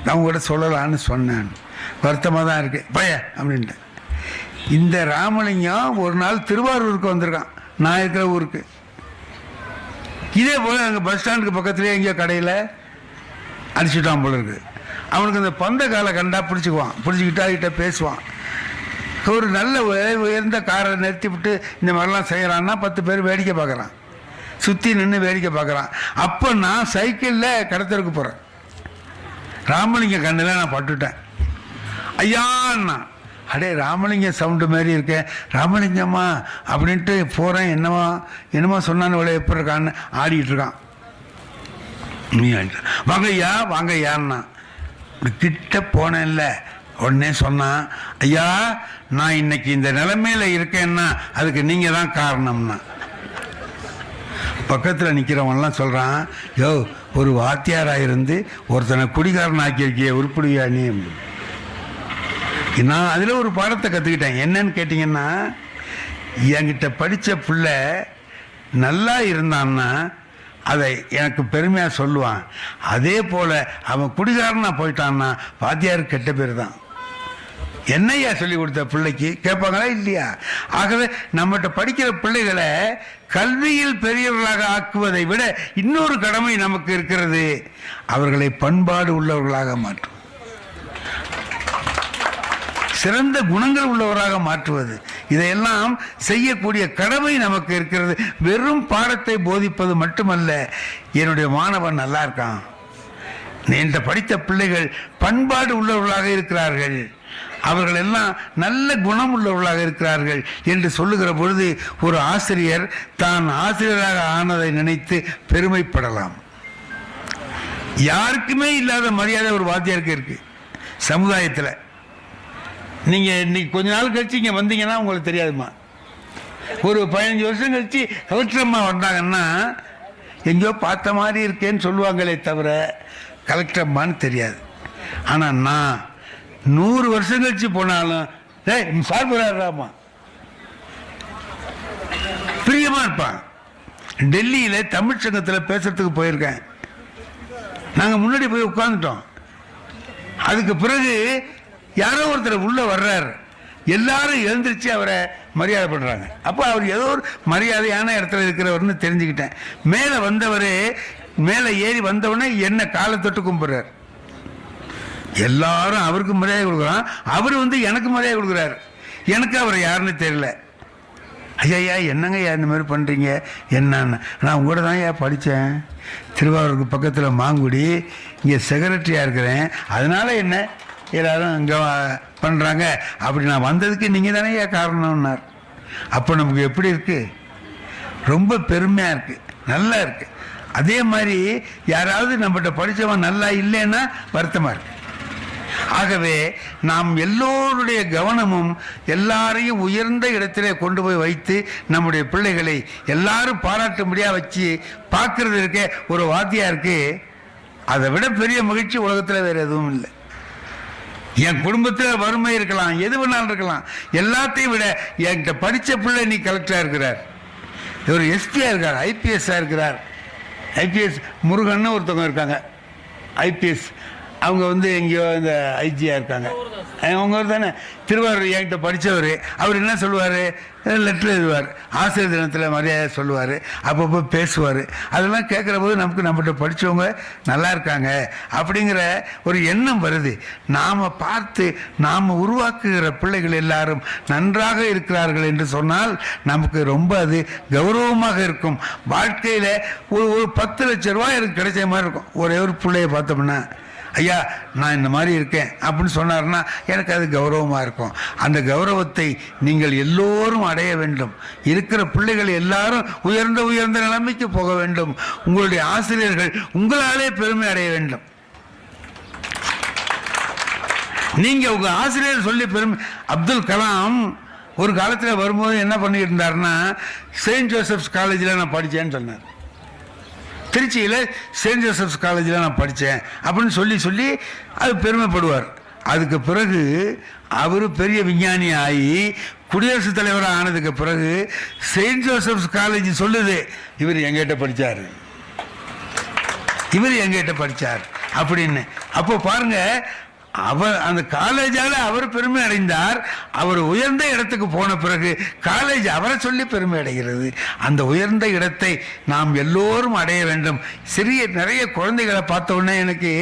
நான் கூட சொல்லலான்னு சொன்னேன். வருத்தமாக தான் இருக்குது பைய அப்படின்ட்டு. இந்த ராமலிங்கம் ஒரு நாள் திருவாரூருக்கு வந்திருக்கான், நான் இருக்கிற ஊருக்கு. இதே போல் அங்கே பஸ் ஸ்டாண்டுக்கு பக்கத்துலேயே எங்கேயோ கடையில் அடிச்சுட்டான் போல இருக்கு. அவனுக்கு இந்த பந்த காலை கண்டா பிடிச்சிக்குவான், பிடிச்சிக்கிட்டா கிட்ட பேசுவான். ஒரு நல்ல உயர்ந்த காரை நிறுத்தி விட்டு இந்த மாதிரிலாம் செய்கிறான்னா 10 பேர் வேடிக்கை பார்க்குறான், சுற்றி நின்று வேடிக்கை பார்க்குறான். அப்போ நான் சைக்கிளில் கடத்தருக்கு போகிறேன். ராமலிங்க கண்ணில் நான் பட்டுட்டேன். ஐயான்னா, அடே ராமலிங்க சவுண்டு மாரி இருக்கேன், ராமலிங்கம்மா அப்படின்ட்டு போகிறேன். என்னமா சொன்னான்னு இவ்வளோ எப்படி இருக்கான்னு ஆடிக்கிட்டு இருக்கான். நீ வாங்கய்யா வாங்கய்யான்னா கிட்ட போனேன்ல. உடனே சொன்னான், ஐயா நான் இன்னைக்கு இந்த நிலைமையில் இருக்கேன்னா அதுக்கு நீங்கள் தான் காரணம்னா. பக்கத்தில் நிற்கிறவன்லாம் சொல்கிறான், யோ ஒரு வாத்தியாராக இருந்து ஒருத்தனை குடிகாரன் ஆக்கியிருக்கிய உருப்படியா நீ? நான் அதில் ஒரு பாடத்தை கற்றுக்கிட்டேன். என்னன்னு கேட்டிங்கன்னா, என்கிட்ட படித்த பிள்ளை நல்லா இருந்தான்னா அதை எனக்கு பெருமையாக சொல்லுவான். அதே போல் அவன் குடிகாரனாக போயிட்டான்னா வாத்தியாருக்கு கெட்ட பேர் தான். என்னையா சொல்லி கொடுத்த பிள்ளைக்கு கேட்பாங்களா இல்லையா? ஆகவே நம்மகிட்ட படிக்கிற பிள்ளைகளை கல்வியில் பெரியவர்களாக ஆக்குவதை விட இன்னொரு கடமை நமக்கு இருக்கிறது, அவர்களை பண்பாடு உள்ளவர்களாக மாற்றும், சிறந்த குணங்கள் உள்ளவராக மாற்றுவது. இதையெல்லாம் செய்யக்கூடிய கடமை நமக்கு இருக்கிறது. வெறும் பாடத்தை போதிப்பது மட்டுமல்ல, என்னுடைய மாணவன் நல்லா இருக்கான், என்ற படித்த பிள்ளைகள் பண்பாடு உள்ளவர்களாக இருக்கிறார்கள், அவர்கள் எல்லாம் நல்ல குணம் உள்ளவர்களாக இருக்கிறார்கள் என்று சொல்லுகிற பொழுது ஒரு ஆசிரியர் தான் ஆசிரியராக ஆனதை நினைத்து பெருமைப்படலாம். யாருக்குமே இல்லாத மரியாதை ஒரு வாத்தியாருக்கு இருக்கு சமுதாயத்தில். நீங்கள் இன்னைக்கு கொஞ்ச நாள் கழிச்சு இங்கே வந்தீங்கன்னா உங்களுக்கு தெரியாதுமா. ஒரு 15 வருஷம் கழிச்சு கலெக்டரம்மா வந்தாங்கன்னா எங்கேயோ பார்த்த மாதிரி இருக்கேன்னு சொல்லுவாங்களே தவிர கலெக்டரம்மான்னு தெரியாது. ஆனால் நான் 100 வருஷம் கழிச்சு போனாலும் சார் போறாருமா பிரியமா இருப்பான். டெல்லியில் தமிழ் சங்கத்தில் பேசுறதுக்கு போயிருக்கேன். நாங்கள் முன்னாடி போய் உட்காந்துட்டோம். அதுக்கு பிறகு யாரோ ஒருத்தர் உள்ள வர்றார். எல்லாரும் எழுந்திரிச்சு அவரை மரியாதை பண்ணுறாங்க. அப்போ அவர் ஏதோ ஒரு மரியாதையான இடத்துல இருக்கிறவர்னு தெரிஞ்சுக்கிட்டேன். மேலே வந்தவர் மேலே ஏறி வந்தவொடனே என்ன காலை தொட்டு கும்பிட்றார். எல்லாரும் அவருக்கு மரியாதை கொடுக்குறான். அவர் எனக்கு மரியாதை கொடுக்குறாரு. எனக்கு அவர் யாருன்னு தெரியல. ஐயா என்னங்க இந்த மாதிரி பண்ணுறீங்க என்னன்னு. நான் உங்களோட தான் படித்தேன், திருவாரூருக்கு பக்கத்தில் மாங்குடி, இங்கே செக்ரட்டரியாக இருக்கிறேன், அதனால் என்ன எல்லாரும் இங்கே பண்ணுறாங்க, அப்படி நான் வந்ததுக்கு நீங்கள் தானே காரணம்னார். அப்போ நமக்கு எப்படி இருக்குது? ரொம்ப பெருமையாக இருக்குது, நல்லா இருக்குது. அதே மாதிரி யாராவது நம்மகிட்ட படித்தவன் நல்லா இல்லைன்னா வருத்தமாக இருக்கு. ஆகவே நாம் எல்லோருடைய கவனமும் எல்லாரையும் உயர்ந்த இடத்திலே கொண்டு போய் வைத்து நம்முடைய பிள்ளைகளை எல்லாரும் பாராட்டும்படியாக வச்சு பார்க்கறது இருக்க ஒரு வாத்தியா இருக்கு. அதை விட பெரிய மகிழ்ச்சி உலகத்தில் வேறு எதுவும் இல்லை. என் குடும்பத்தில் வறுமை இருக்கலாம், எது வேணாலும் இருக்கலாம், எல்லாத்தையும் விட என்கிட்ட படித்த பிள்ளை நீ கலெக்டராக இருக்கிறார், இவர் எஸ்பியாக இருக்கார், ஐபிஎஸ்ஸாக இருக்கிறார். ஐபிஎஸ் முருகன்னு ஒருத்தவங்க இருக்காங்க, ஐபிஎஸ். அவங்க எங்கேயோ இந்த ஐஜியாக இருக்காங்க. அவங்க தானே திருவாரூர் என்கிட்ட படித்தவர். அவர் என்ன சொல்லுவார், லெட்டர் எழுதுவார், ஆசிரியர் தினத்தில் மரியாதை சொல்லுவார், அப்பப்போ பேசுவார். அதெல்லாம் கேட்குற போது நமக்கு நம்மகிட்ட படித்தவங்க நல்லா இருக்காங்க அப்படிங்கிற ஒரு எண்ணம் வருது. நாம் பார்த்து நாம் உருவாக்குகிற பிள்ளைகள் எல்லாரும் நன்றாக இருக்கிறார்கள் என்று சொன்னால் நமக்கு ரொம்ப அது கௌரவமாக இருக்கும். வாழ்க்கையில் ஒரு 10 லட்ச ரூபாய் எனக்கு கிடைச்ச மாதிரி இருக்கும். ஒரே ஒரு பிள்ளையை பார்த்தோம்னா, ஐயா நான் இந்த மாதிரி இருக்கேன் அப்படின்னு சொன்னார்னா எனக்கு அது கௌரவமாக இருக்கும். அந்த கௌரவத்தை நீங்கள் எல்லோரும் அடைய வேண்டும். இருக்கிற பிள்ளைகள் எல்லாரும் உயர்ந்த உயர்ந்த நிலைமைக்கு போக வேண்டும். உங்களுடைய ஆசிரியர்கள் உங்களாலே பெருமை அடைய வேண்டும். நீங்க உங்க ஆசிரியர் சொல்லி பெருமை. அப்துல் கலாம் ஒரு காலத்தில் வரும்போது என்ன பண்ணிட்டு இருந்தாருன்னா, செயின்ட் ஜோசப்ஸ் காலேஜில் நான் படித்தேன்னு சொன்னார். திருச்சியில் செயின்ட் ஜோசப்ஸ் காலேஜில் நான் படித்தேன் அப்படின்னு சொல்லி அது பெருமைப்படுவார். அதுக்கு பிறகு அவர் பெரிய விஞ்ஞானி ஆகி குடியரசுத் தலைவராக ஆனதுக்கு பிறகு செயின்ட் ஜோசப்ஸ் காலேஜ் சொல்லுது, இவர் எங்கிட்ட படித்தார் அப்படின்னு. அப்போ பாருங்க, அவர் அந்த காலேஜால் அவர் பெருமை அடைந்தார். அவர் உயர்ந்த இடத்துக்கு போன பிறகு காலேஜ் அவரை சொல்லி பெருமை அடைகிறது. அந்த உயர்ந்த இடத்தை நாம் எல்லோரும் அடைய வேண்டும். நிறைய குழந்தைகளை பார்த்த உடனே எனக்கு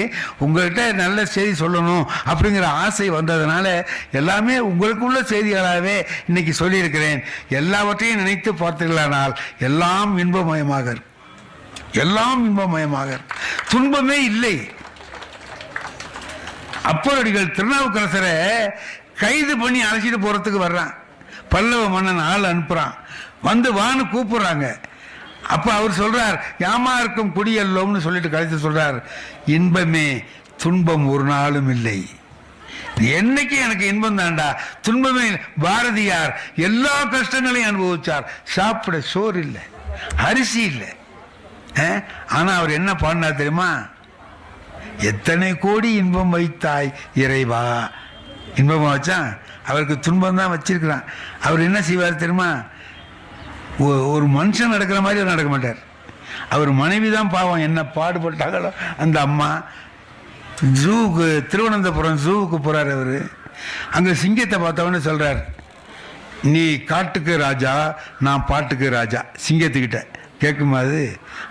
உங்கள்கிட்ட நல்ல செய்தி சொல்லணும் அப்படிங்கிற ஆசை வந்ததுனால எல்லாமே உங்களுக்குள்ள செய்திகளாகவே இன்னைக்கு சொல்லியிருக்கிறேன். எல்லாவற்றையும் நினைத்து பார்த்தீர்களானால் எல்லாம் இன்பமயமாக இருக்கும். துன்பமே இல்லை. அப்பரடிகள் திருநாவுக்கரசரை கைது பண்ணி அழைச்சிட்டு போறதுக்கு வர்றான். பல்லவ மன்னன் ஆள் அனுப்புறான். வான்னு கூப்பிடுறாங்க. அப்ப அவர் சொல்றார், யாமாருக்கும் குடியல்லோம்னு சொல்லிட்டு கழித்து சொல்றார், இன்பமே துன்பம் ஒரு நாளும் இல்லை. என்னைக்கு எனக்கு இன்பம் தாண்டா, துன்பமே. பாரதியார் எல்லா கஷ்டங்களையும் அனுபவிச்சார். சாப்பிட சோறு இல்லை, அரிசி இல்லை. ஆனா அவர் என்ன பாடினார் தெரியுமா? எத்தனை கோடி இன்பம் வைத்தாய் இறைவா. இன்பமா வச்சான், அவருக்கு துன்பம் தான் வச்சிருக்கிறான். அவர் என்ன செய்வார் தெரியுமா? ஒரு மனுஷன் நடக்கிற மாதிரி அவர் நடக்க மாட்டார். அவர் மனைவி தான் பாவம், என்ன பாடுபட்டாங்களோ அந்த அம்மா. ஜூவுக்கு, திருவனந்தபுரம் ஜூவுக்கு போறார் அவர். அங்க சிங்கத்தை பார்த்தவொன்னு சொல்றார், நீ காட்டுக்கு ராஜா, நான் பாட்டுக்கு ராஜா. சிங்கத்துக்கிட்ட கேட்குமா?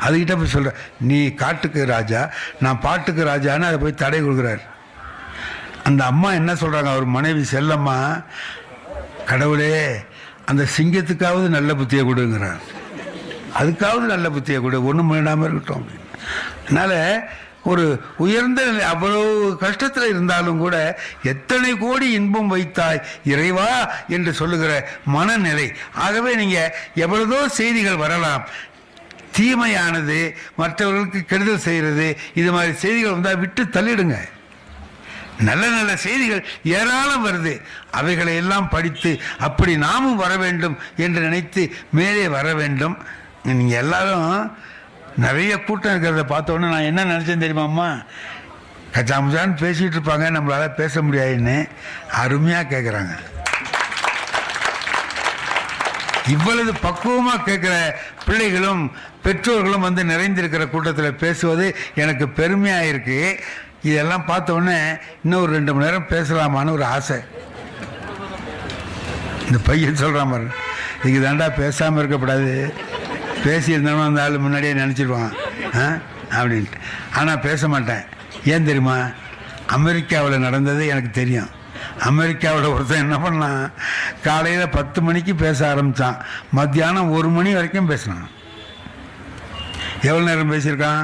அதுகிட்ட போய் சொல்ற, நீ காட்டுக்கு ராஜா, நான் பாட்டுக்கு ராஜான்னு அதை போய் தடை கொடுக்குறாரு. அந்த அம்மா என்ன சொல்றாங்க, அவர் மனைவி செல்லம்மா, கடவுளே அந்த சிங்கத்துக்காவது நல்ல புத்தியை கொடுங்கிறார். அதுக்காவது நல்ல புத்தியை கொடு, ஒன்றும் வேண்டாமல் இருக்கட்டும். அதனால ஒரு உயர்ந்த நிலை, அவ்வளவு கஷ்டத்தில் இருந்தாலும் கூட எத்தனை கோடி இன்பம் வைத்தாய் இறைவா என்று சொல்லுகிற மனநிலை. ஆகவே நீங்க எவ்வளவோ செய்திகள் வரலாம், தீமையானது, மற்றவர்களுக்கு கெடுதல் செய்கிறது, இது மாதிரி செய்திகள் வந்தால் விட்டு தள்ளிடுங்க. நல்ல நல்ல செய்திகள் ஏராளம் வருது. அவைகளை எல்லாம் படித்து அப்படி நாமும் வர வேண்டும் என்று நினைத்து மேலே வர வேண்டும். நீங்கள் எல்லாரும் நிறைய கூட்டம் இருக்கிறத பார்த்தோன்னே நான் என்ன நினச்சேன் தெரியுமாம்மா? கச்சாமுச்சான்னு பேசிகிட்டு இருப்பாங்க, நம்மளால் பேச முடியாதுன்னு அருமையாக கேட்குறாங்க. இவ்வளவு பக்குவமாக கேட்குற பிள்ளைகளும் பெற்றோர்களும் வந்து நிறைந்திருக்கிற கூட்டத்தில் பேசுவது எனக்கு பெருமையாக இருக்கு. இதெல்லாம் பார்த்த உடனே இன்னும் ஒரு 2 மணி நேரம் பேசலாமான்னு ஒரு ஆசை. இந்த பையன் சொல்கிறான் பாரு, இதுக்கு தாண்டா பேசாமல் இருக்கக்கூடாது, பேசியிருந்தாலும் அந்த ஆள் முன்னாடியே நினச்சிடுவான் அப்படின்ட்டு. ஆனால் பேச மாட்டேன். ஏன் தெரியுமா? அமெரிக்காவில் நடந்தது எனக்கு தெரியும். அமெரிக்காவில் ஒருத்தன் என்ன பண்ணான், காலையில் 10 மணிக்கு பேச ஆரம்பித்தான், மத்தியானம் 1 மணி வரைக்கும் பேசினான். எவ்வளோ நேரம் பேசியிருக்கான்?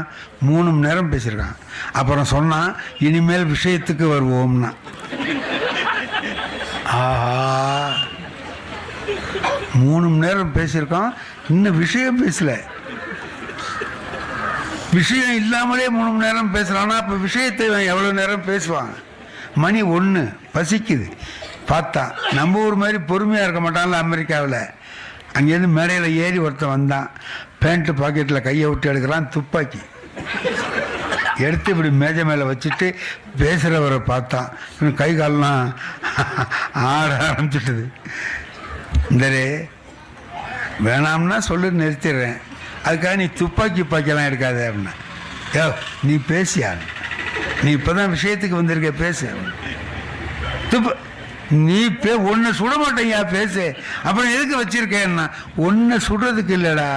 3 மணி நேரம் பேசியிருக்கான். அப்புறம் சொன்னான், இனிமேல் விஷயத்துக்கு வருவோம்னா. ஆஹா, 3 மணி நேரம் பேசியிருக்கான், இன்னும் விஷயம் பேசல. விஷயம் இல்லாமலே 3 மணி நேரம் பேசுகிறான்னா அப்போ விஷயத்தை எவ்வளோ நேரம் பேசுவாங்க? மணி 1, பசிக்குது. பார்த்தா நம்ம ஊர் மாதிரி பொறுமையாக இருக்க மாட்டான்ல அமெரிக்காவில். அங்கேருந்து மேடையில் ஏறி ஒருத்தன் வந்தான், பேண்ட்டு பாக்கெட்டில் கையை விட்டு எடுக்கிறான், துப்பாக்கி எடுத்து இப்படி மேஜை மேலே வச்சுட்டு பேசுகிறவரை பார்த்தான். கை காலெலாம் ஆட ஆரம்பிச்சிட்டுது. இந்தரே வேணாம்னா சொல்லு, நிறுத்திடுறேன், அதுக்காக நீ துப்பாக்கியெல்லாம் எடுக்காத அப்படின்னா. யோ நீ பேசியா, நீ இப்போ தான் விஷயத்துக்கு வந்திருக்க, பேசு. நீ ஒன்று சுட மாட்டேயா, பேசு. அப்புறம் எதுக்கு வச்சிருக்கேன்னா, ஒன்று சுடுறதுக்கு இல்லைடா.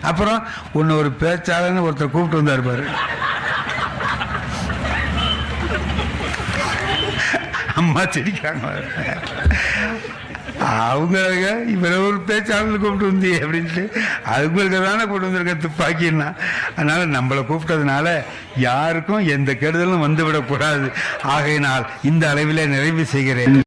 அப்புறம் ஒன்று ஒரு பேச்சாளன்னு ஒருத்தர் கூப்பிட்டு வந்தார் பாரு, அம்மா சிரிக்கிறாங்க. அவங்களுக்கு இவரை ஒரு பேச்சாளர் கூப்பிட்டு வந்தி அப்படின்ட்டு அவங்களுக்கு தானே கொண்டு வந்திருக்க துப்பாக்கின்னா. அதனால் நம்மளை கூப்பிட்டதுனால யாருக்கும் எந்த கெடுதலும் வந்துவிடக்கூடாது. ஆகையினால் இந்த அளவில் நிறைவு செய்கிறேன்.